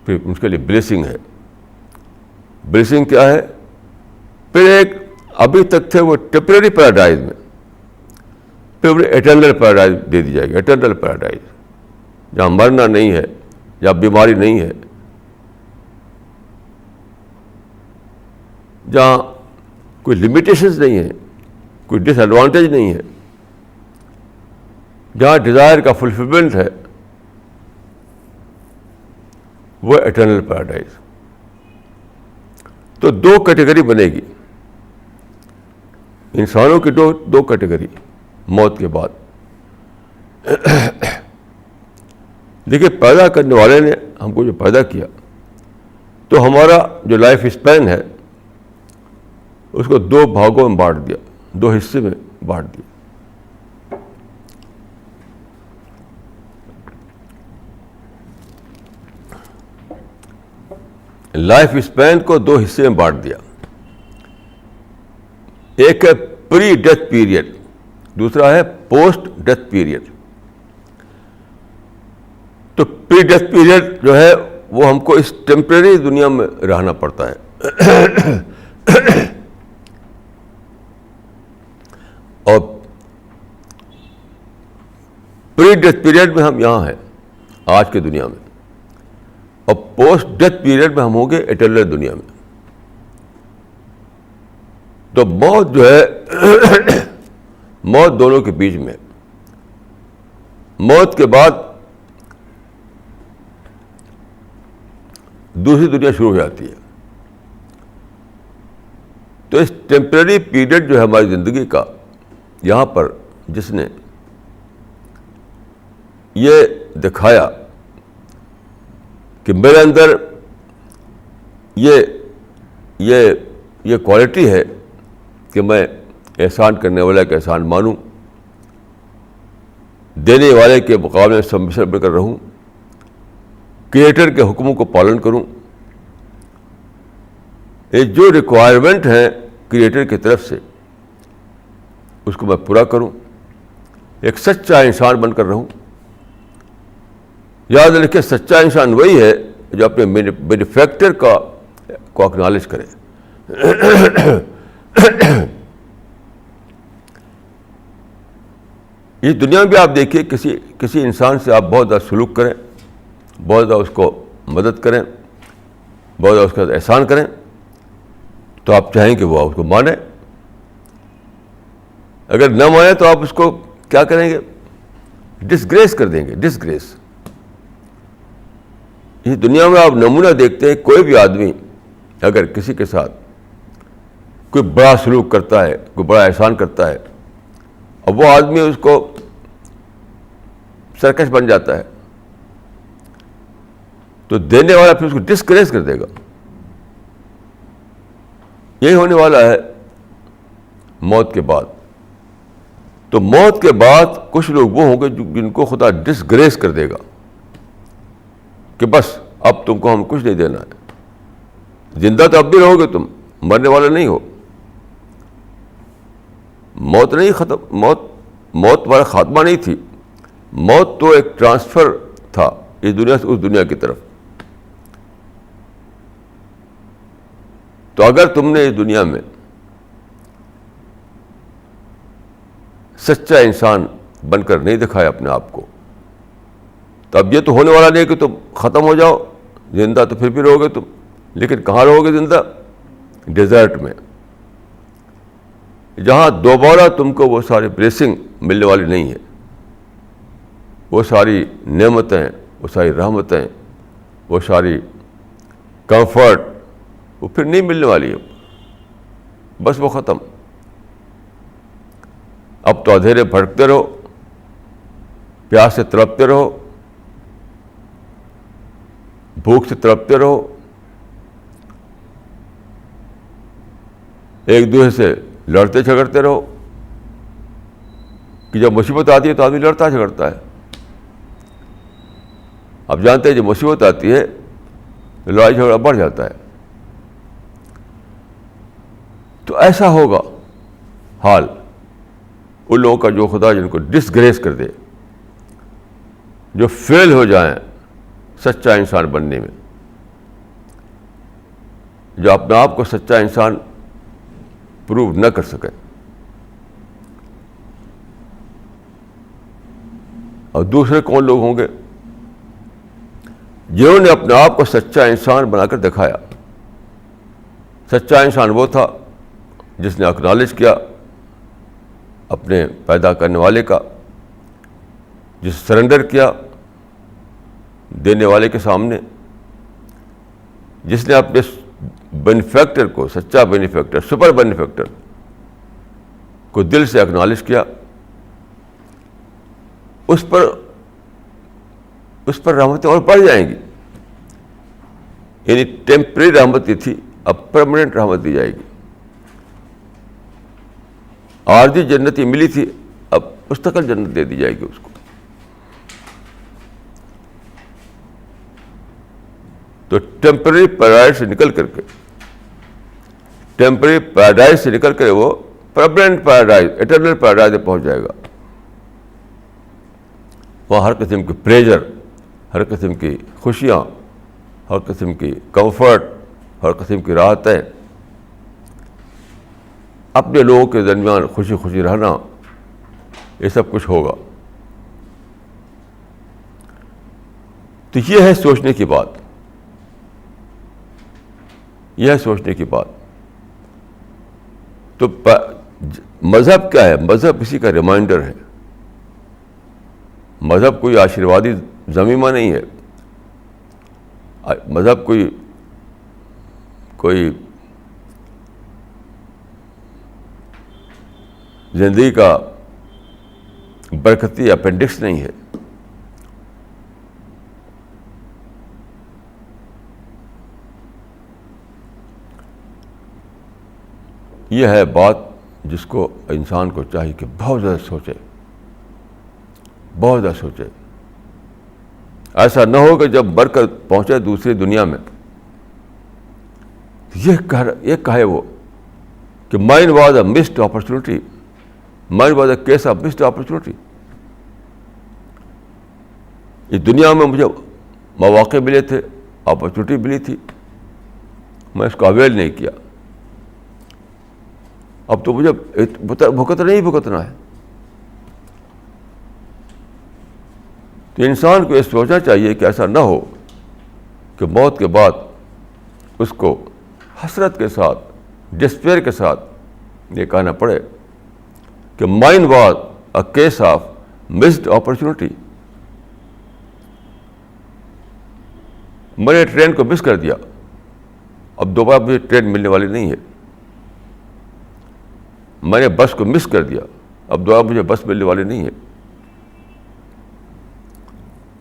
پھر اس کے لیے بلیسنگ ہے. بلیسنگ کیا ہے؟ پھر ایک ابھی تک تھے وہ ٹیمپرری پیراڈائز میں, پھر انہیں ایٹرنل پیراڈائز دے دی جائے گی. ایٹرنل پیراڈائز جہاں مرنا نہیں ہے, جہاں بیماری نہیں ہے, جہاں کوئی لمیٹیشنز نہیں ہے, کوئی ڈس ایڈوانٹیج نہیں ہے, جہاں ڈیزائر کا فلفلمنٹ ہے, وہ ایٹرنل پیراڈائز. تو دو کیٹیگری بنے گی انسانوں کی, دو کیٹیگری موت کے بعد. دیکھیے, پیدا کرنے والے نے ہم کو جو پیدا کیا, تو ہمارا جو لائف اسپین ہے اس کو دو بھاگوں میں بانٹ دیا, دو حصے میں بانٹ دیا. لائف اسپین کو دو حصے میں بانٹ دیا. ایک ہے پری ڈیتھ پیریڈ, دوسرا ہے پوسٹ ڈیتھ پیریڈ. تو پری ڈیتھ پیریڈ جو ہے وہ ہم کو اس ٹیمپرری دنیا میں رہنا پڑتا ہے, اور پری ڈیتھ پیریڈ میں ہم یہاں ہیں آج کی دنیا میں, اور پوسٹ ڈیتھ پیریڈ میں ہم ہوں گے ایٹرنل دنیا میں. تو موت جو ہے موت دونوں کے بیچ میں. موت کے بعد دوسری دنیا شروع ہو جاتی ہے. تو اس ٹیمپرری پیریڈ جو ہے ہماری زندگی کا, یہاں پر جس نے یہ دکھایا کہ میرے اندر یہ کوالٹی ہے کہ میں احسان کرنے والے کا احسان مانوں, دینے والے کے مقابلے میں سبمشن بن کر رہوں, کریٹر کے حکموں کو پالن کروں. یہ جو ریکوائرمنٹ ہیں کریٹر کی طرف سے اس کو میں پورا کروں, ایک سچا انسان بن کر رہوں. یاد رکھیں, سچا انسان وہی ہے جو اپنے بینیفیکٹر کو اکنالج کرے. اس دنیا میں بھی آپ دیکھیے, کسی انسان سے آپ بہت زیادہ سلوک کریں, بہت زیادہ اس کو مدد کریں, بہت زیادہ اس کا احسان کریں, تو آپ چاہیں کہ وہ اس کو مانے. اگر نہ مانے تو آپ اس کو کیا کریں گے؟ ڈسگریس کر دیں گے. ڈسگریس. اس دنیا میں آپ نمونہ دیکھتے ہیں, کوئی بھی آدمی اگر کسی کے ساتھ کوئی بڑا سلوک کرتا ہے, کوئی بڑا احسان کرتا ہے, اور وہ آدمی اس کو سرکش بن جاتا ہے, تو دینے والا پھر اس کو ڈسکریس کر دے گا. یہی ہونے والا ہے موت کے بعد. تو موت کے بعد کچھ لوگ وہ ہوں گے جن کو خدا ڈس گریس کر دے گا کہ بس اب تم کو ہم کچھ نہیں دینا ہے. زندہ تو اب بھی رہو گے تم, مرنے والے نہیں ہو. موت نہیں ختم, موت والا خاتمہ نہیں تھی. موت تو ایک ٹرانسفر تھا اس دنیا سے اس دنیا کی طرف. تو اگر تم نے اس دنیا میں سچا انسان بن کر نہیں دکھایا اپنے آپ کو, تو اب یہ تو ہونے والا نہیں کہ تم ختم ہو جاؤ. زندہ تو پھر بھی رہو گے تم, لیکن کہاں رہو گے زندہ؟ ڈیزرٹ میں, جہاں دوبارہ تم کو وہ ساری بلیسنگ ملنے والی نہیں ہے. وہ ساری نعمتیں, وہ ساری رحمتیں, وہ ساری کمفرٹ وہ پھر نہیں ملنے والی ہے. بس وہ ختم. اب تو اندھیرے بھٹکتے رہو, پیاس سے تڑپتے رہو, بھوک سے تڑپتے رہو, ایک دوسرے سے لڑتے جھگڑتے رہو. کہ جب مصیبت آتی ہے تو آدمی لڑتا جھگڑتا ہے. اب جانتے ہیں جب مصیبت آتی ہے لڑائی جھگڑا بڑھ جاتا ہے. تو ایسا ہوگا حال ان لوگوں کا جو خدا جن کو ڈس گریس کر دے, جو فیل ہو جائیں سچا انسان بننے میں, جو اپنے آپ کو سچا انسان پروو نہ کر سکے. اور دوسرے کون لوگ ہوں گے؟ جنہوں نے اپنے آپ کو سچا انسان بنا کر دکھایا. سچا انسان وہ تھا جس نے اکنالج کیا اپنے پیدا کرنے والے کا, جس سرنڈر کیا دینے والے کے سامنے, جس نے اپنے بینیفیکٹر کو, سچا بینیفیکٹر, سپر بینیفیکٹر کو دل سے اکنالج کیا. اس پر رحمتیں اور بڑھ جائیں گی. یعنی ٹیمپریری رحمت کی تھی, اب پرماننٹ رحمت دی جائے گی. عارضی جنتی ملی تھی, اب مستقل جنت دے دی جائے گی اس کو. تو ٹیمپرری پیراڈائز سے نکل کر کے, ٹیمپرری پیراڈائز سے نکل کر وہ پرماننٹ پیراڈائز, ایٹرنل پیراڈائز میں پہنچ جائے گا. وہاں ہر قسم کی پلیجر, ہر قسم کی خوشیاں, ہر قسم کی کمفرٹ, ہر قسم کی راحتیں, اپنے لوگوں کے درمیان خوشی خوشی رہنا, یہ سب کچھ ہوگا. تو یہ ہے سوچنے کی بات, یہ ہے سوچنے کی بات. تو مذہب کیا ہے؟ مذہب اسی کا ریمائنڈر ہے. مذہب کوئی آشیروادی ضمیمہ نہیں ہے. مذہب کوئی زندگی کا برکتی اپینڈکس نہیں ہے. یہ ہے بات جس کو انسان کو چاہیے کہ بہت زیادہ سوچے, بہت زیادہ سوچے. ایسا نہ ہو کہ جب مر کر پہنچے دوسری دنیا میں یہ کہے وہ کہ mine was a missed opportunity, mine was a case of missed opportunity. اس دنیا میں مجھے مواقع ملے تھے, اپرچونیٹی ملی تھی, میں اس کو اویل نہیں کیا. اب تو مجھے بھگتنا ہی بھگتنا ہے. تو انسان کو یہ سوچنا چاہیے کہ ایسا نہ ہو کہ موت کے بعد اس کو حسرت کے ساتھ, ڈسپیئر کے ساتھ یہ کہنا پڑے کہ mine was a case of missed opportunity. میں نے ٹرین کو مس کر دیا, اب دوبارہ مجھے ٹرین ملنے والی نہیں ہے. میں نے بس کو مس کر دیا, اب دوبارہ مجھے بس ملنے والی نہیں ہے.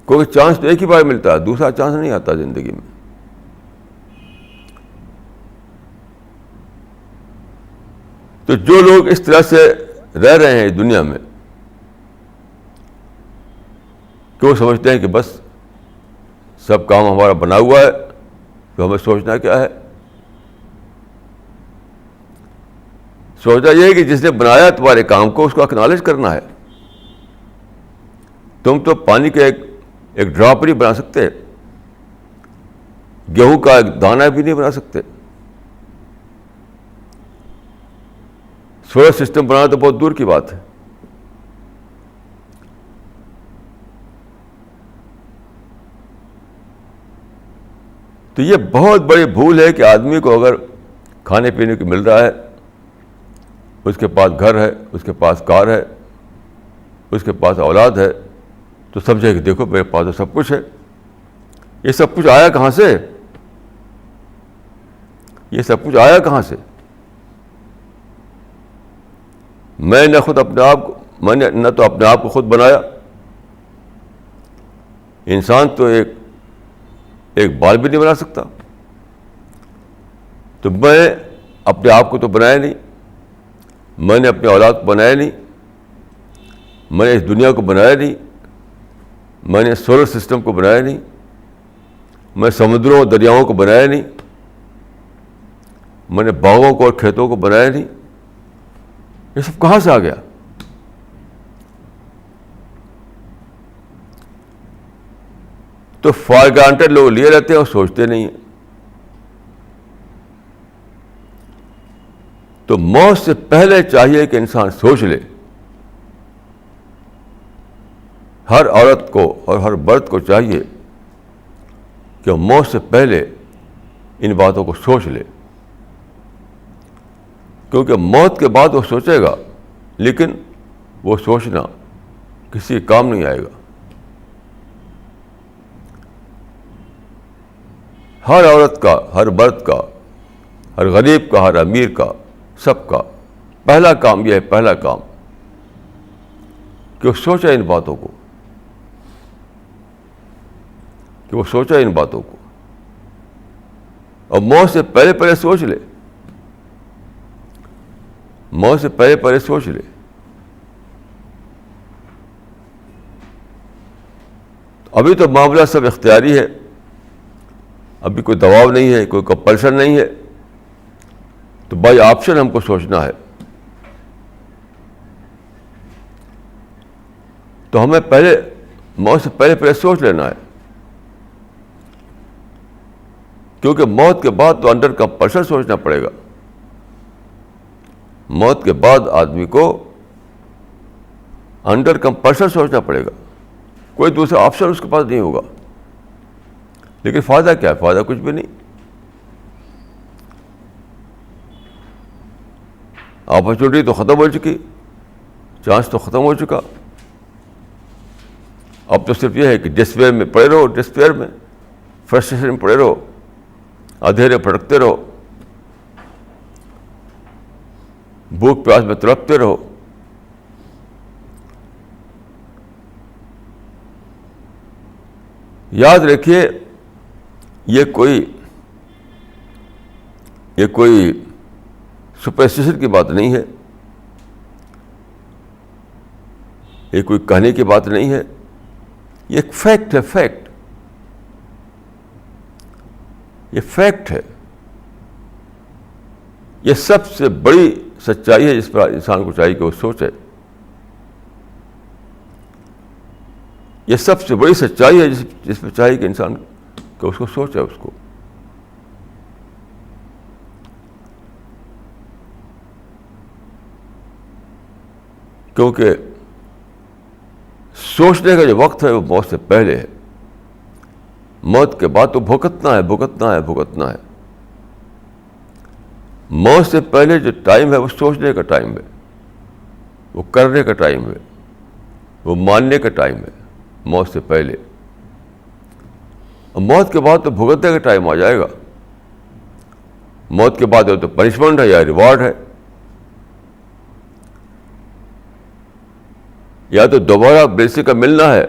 کوئی چانس تو ایک ہی بار ملتا ہے, دوسرا چانس نہیں آتا زندگی میں. تو جو لوگ اس طرح سے رہ رہے ہیں اس دنیا میں کہ وہ سمجھتے ہیں کہ بس سب کام ہمارا بنا ہوا ہے، تو ہمیں سوچنا کیا ہے؟ سوچنا یہ ہے کہ جس نے بنایا تمہارے کام کو اس کو اکنالج کرنا ہے. تم تو پانی کا ایک ڈراپ نہیں بنا سکتے، گیہوں کا ایک دانہ بھی نہیں بنا سکتے. سولر سسٹم بنانا تو بہت دور کی بات ہے. تو یہ بہت بڑی بھول ہے کہ آدمی کو اگر کھانے پینے کو مل رہا ہے، اس کے پاس گھر ہے، اس کے پاس کار ہے، اس کے پاس اولاد ہے، تو سمجھے کہ دیکھو میرے پاس تو سب کچھ ہے. یہ سب کچھ آیا کہاں سے؟ یہ سب کچھ آیا کہاں سے؟ میں نے نہ تو اپنے آپ کو خود بنایا. انسان تو ایک بال بھی نہیں بنا سکتا. تو میں اپنے آپ کو تو بنایا نہیں، میں نے اپنے اولاد کو بنایا نہیں، میں نے اس دنیا کو بنایا نہیں، میں نے سولر سسٹم کو بنایا نہیں، میں سمندروں اور دریاؤں کو بنایا نہیں، میں نے باغوں کو اور کھیتوں کو بنایا نہیں. یہ سب کہاں سے آ گیا؟ تو فار گرانٹیڈ لوگ لیے رہتے ہیں اور سوچتے نہیں ہیں. تو موت سے پہلے چاہیے کہ انسان سوچ لے. ہر عورت کو اور ہر مرد کو چاہیے کہ وہ موت سے پہلے ان باتوں کو سوچ لے، کیونکہ موت کے بعد وہ سوچے گا لیکن وہ سوچنا کسی کام نہیں آئے گا. ہر عورت کا، ہر مرد کا، ہر غریب کا، ہر امیر کا، سب کا پہلا کام یہ ہے، پہلا کام کہ وہ سوچے ان باتوں کو، کہ وہ سوچے ان باتوں کو، اور موت سے پہلے پہلے سوچ لے. موت سے پہلے پہلے سوچ لے. ابھی تو معاملہ سب اختیاری ہے، ابھی کوئی دباؤ نہیں ہے، کوئی کمپلشن نہیں ہے. تو بائی آپشن ہم کو سوچنا ہے. تو ہمیں پہلے موت سے پہلے پہلے سوچ لینا ہے، کیونکہ موت کے بعد تو انڈر کمپلشن سوچنا پڑے گا. موت کے بعد آدمی کو انڈر کمپلشن سوچنا پڑے گا، کوئی دوسرا آپشن اس کے پاس نہیں ہوگا. لیکن فائدہ کیا ہے؟ فائدہ کچھ بھی نہیں. اپرچونیٹی تو ختم ہو چکی، چانس تو ختم ہو چکا. اب تو صرف یہ ہے کہ ڈسپیئر میں پڑے رہو، ڈسپیئر میں، فرسٹریشن میں پڑے رہو، اندھیرے بھٹکتے رہو، بھوک پیاس میں تڑپتے رہو. یاد رکھیے یہ کوئی سپرسٹیشن کی بات نہیں ہے، یہ کوئی کہنے کی بات نہیں ہے، یہ ایک فیکٹ ہے. فیکٹ، یہ فیکٹ ہے. یہ سب سے بڑی سچائی ہے جس پر انسان کو چاہیے کہ وہ سوچے. یہ سب سے بڑی سچائی ہے جس پہ چاہیے کہ انسان کہ اس کو سوچے اس کو. کیونکہ سوچنے کا جو وقت ہے وہ موت سے پہلے ہے. موت کے بعد تو بھگتنا ہے، بھگتنا ہے، بھگتنا ہے. موت سے پہلے جو ٹائم ہے وہ سوچنے کا ٹائم ہے، وہ کرنے کا ٹائم ہے، وہ ماننے کا ٹائم ہے. موت سے پہلے. اور موت کے بعد تو بھگتنے کا ٹائم آ جائے گا. موت کے بعد یا تو پنشمنٹ ہے یا ریوارڈ ہے، یا تو دوبارہ بلیسنگ کا ملنا ہے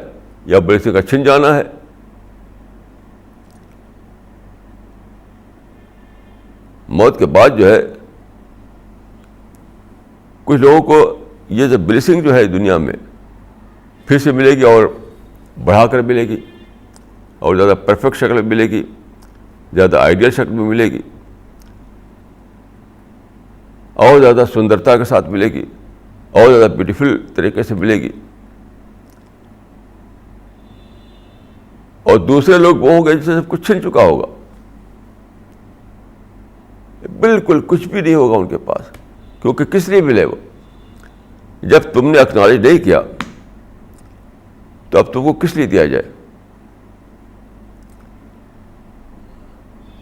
یا بلیسنگ کا چھن جانا ہے. موت کے بعد جو ہے کچھ لوگوں کو یہ جو بلیسنگ جو ہے دنیا میں پھر سے ملے گی اور بڑھا کر ملے گی، اور زیادہ پرفیکٹ شکل میں ملے گی، زیادہ آئیڈیل شکل میں ملے گی، اور زیادہ سندرتا کے ساتھ ملے گی، اور زیادہ بیوٹیفل طریقے سے ملے گی. اور دوسرے لوگ وہ ہوں گے جن سے سب کچھ چھن چکا ہوگا، بالکل کچھ بھی نہیں ہوگا ان کے پاس. کیونکہ کس لیے ملے وہ؟ جب تم نے اکنالج نہیں کیا تو اب تم کو کس لیے دیا جائے؟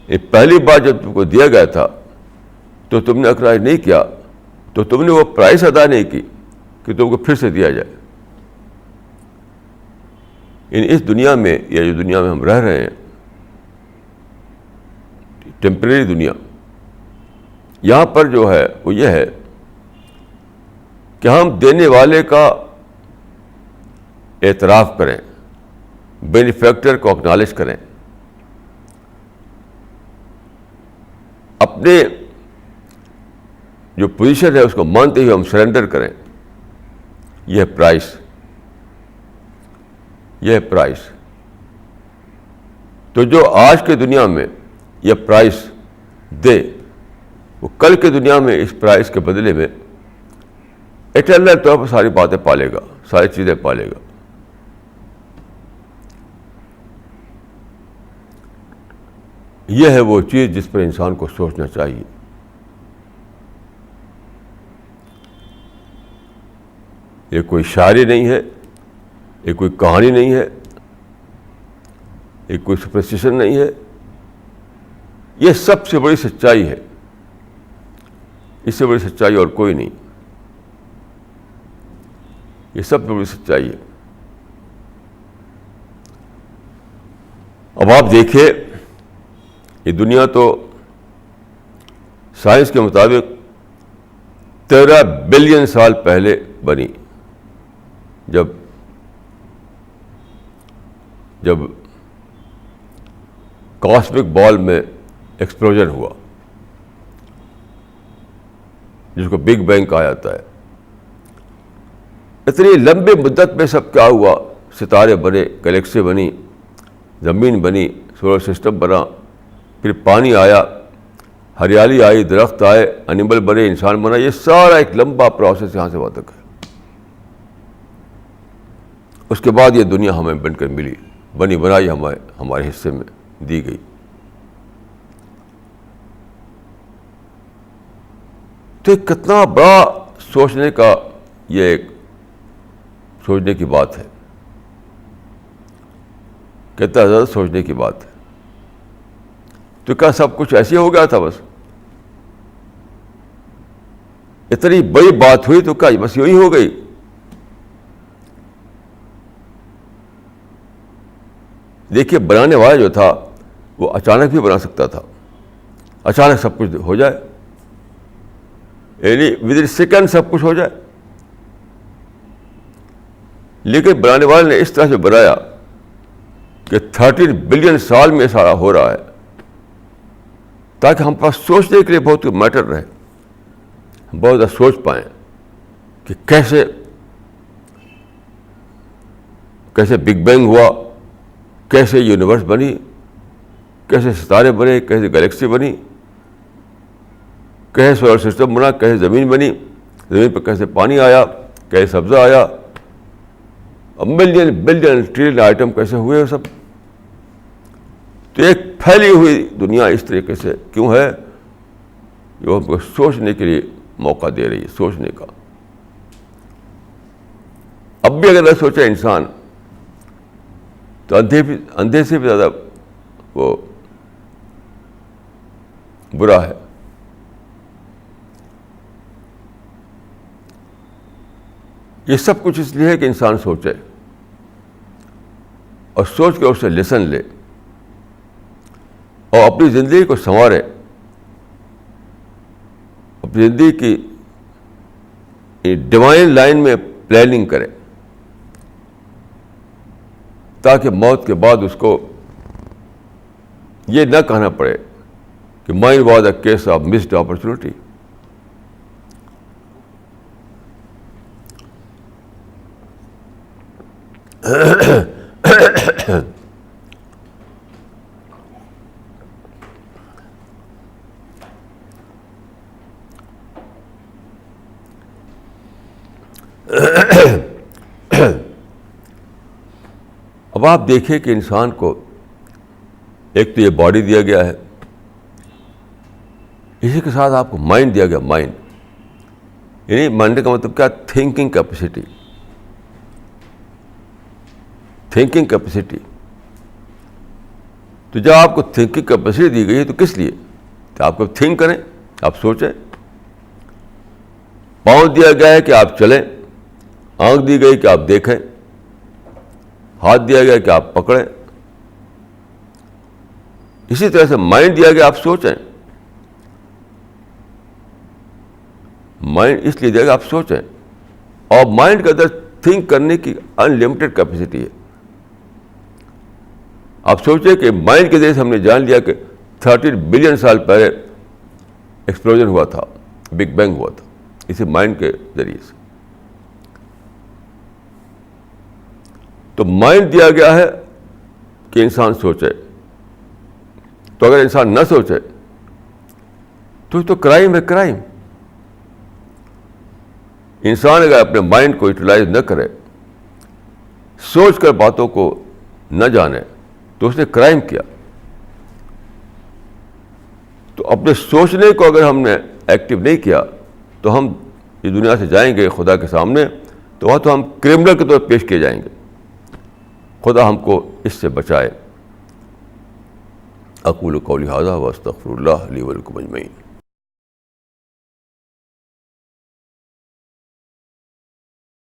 یہ پہلی بار جب تم کو دیا گیا تھا تو تم نے اکنالج نہیں کیا، تو تم نے وہ پرائس ادا نہیں کی کہ تم کو پھر سے دیا جائے. اس دنیا میں، یا جو دنیا میں ہم رہ رہے ہیں، ٹیمپریری دنیا، یہاں پر جو ہے وہ یہ ہے کہ ہم دینے والے کا اعتراف کریں، بینیفیکٹر کو اکنالج کریں، اپنے جو پوزیشن ہے اس کو مانتے ہوئے ہم سرنڈر کریں. یہ پرائس، یہ پرائس. تو جو آج کی دنیا میں یہ پرائس دے، وہ کل کی دنیا میں اس پرائس کے بدلے میں اٹرنل طور پر ساری باتیں پالے گا، ساری چیزیں پالے گا. یہ ہے وہ چیز جس پر انسان کو سوچنا چاہیے. یہ کوئی شاعری نہیں ہے، یہ کوئی کہانی نہیں ہے، یہ کوئی سپرسٹیشن نہیں ہے، یہ سب سے بڑی سچائی ہے. اس سے بڑی سچائی اور کوئی نہیں. یہ سب سے بڑی سچائی ہے. اب آپ دیکھیے، یہ دنیا تو سائنس کے مطابق 13 بلین سال پہلے بنی، جب کاسمک بال میں ایکسپلوژن ہوا، جس کو بگ بینگ کہا جاتا ہے. اتنی لمبی مدت میں سب کیا ہوا؟ ستارے بنے، گلیکسی بنی، زمین بنی، سولر سسٹم بنا، پھر پانی آیا، ہریالی آئی، درخت آئے، اینیمل بنے، انسان بنا. یہ سارا ایک لمبا پروسیس یہاں سے وہاں تک ہے. اس کے بعد یہ دنیا ہمیں بن کر ملی، بنی بنائی ہمارے حصے میں دی گئی. تو کتنا بڑا سوچنے کا، یہ ایک سوچنے کی بات ہے، کتنا زیادہ سوچنے کی بات ہے. تو کیا سب کچھ ایسے ہو گیا تھا بس؟ اتنی بڑی بات ہوئی تو کیا بس یہی ہو گئی؟ دیکھیے، بنانے والا جو تھا وہ اچانک بھی بنا سکتا تھا، اچانک سب کچھ ہو جائے، یعنی ود ان سیکنڈ سب کچھ ہو جائے. لیکن بنانے والے نے اس طرح سے بنایا کہ 13 بلین سال میں سارا ہو رہا ہے، تاکہ ہم پاس سوچنے کے لیے بہت میٹر رہے، ہم بہت زیادہ سوچ پائیں کہ کیسے بگ بینگ ہوا، کیسے یونیورس بنی، کیسے ستارے بنے، کیسے گلیکسی بنی، کیسے سولر سسٹم بنا، کیسے زمین بنی، زمین پہ کیسے پانی آیا، کیسے سبزہ آیا، ملین بلین ٹریلین آئٹم کیسے ہوئے سب. تو ایک پھیلی ہوئی دنیا اس طریقے سے کیوں ہے؟ جو ہم کو سوچنے کے لیے موقع دے رہی ہے، سوچنے کا. اب بھی اگر نہ سوچے انسان تو اندھے سے بھی زیادہ وہ برا ہے. یہ سب کچھ اس لیے ہے کہ انسان سوچے اور سوچ کے اس سے لیسن لے اور اپنی زندگی کو سنوارے، اپنی زندگی کی ڈیوائن لائن میں پلاننگ کرے، تاکہ موت کے بعد اس کو یہ نہ کہنا پڑے کہ mine was a case of missed opportunity. اب آپ دیکھیں کہ انسان کو ایک تو یہ باڈی دیا گیا ہے، اسی کے ساتھ آپ کو مائنڈ دیا گیا. مائنڈ یعنی مائنڈ کا مطلب کیا؟ Thinking capacity. Thinking capacity. تو جب آپ کو تھنکنگ کیپیسٹی دی گئی ہے تو کس لیے؟ کہ آپ کو تھنک کریں، آپ سوچیں. پاؤں دیا گیا ہے کہ آپ چلیں، آنکھ دی گئی کہ آپ دیکھیں، ہاتھ دیا گیا کہ آپ پکڑیں. اسی طرح سے مائنڈ دیا گیا آپ سوچیں. مائنڈ اس لیے دیا گیا آپ سوچیں، اور مائنڈ کے اندر تھنک کرنے کی انلمیٹڈ کیپیسٹی ہے. آپ سوچیں کہ مائنڈ کے ذریعے سے ہم نے جان لیا کہ 13 بلین سال پہلے ایکسپلوژن ہوا تھا، بگ بینگ ہوا تھا، اسی مائنڈ کے ذریعے سے. تو مائنڈ دیا گیا ہے کہ انسان سوچے. تو اگر انسان نہ سوچے تو کرائم ہے. کرائم. انسان اگر اپنے مائنڈ کو یوٹیلائز نہ کرے، سوچ کر باتوں کو نہ جانے، تو اس نے کرائم کیا. تو اپنے سوچنے کو اگر ہم نے ایکٹیو نہیں کیا تو ہم اس دنیا سے جائیں گے خدا کے سامنے، تو وہاں تو ہم کرمنل کے طور پر پیش کیے جائیں گے. خدا ہم کو اس سے بچائے. اقول قولی ھذا واستغفر اللہ لی ولکم اجمعین.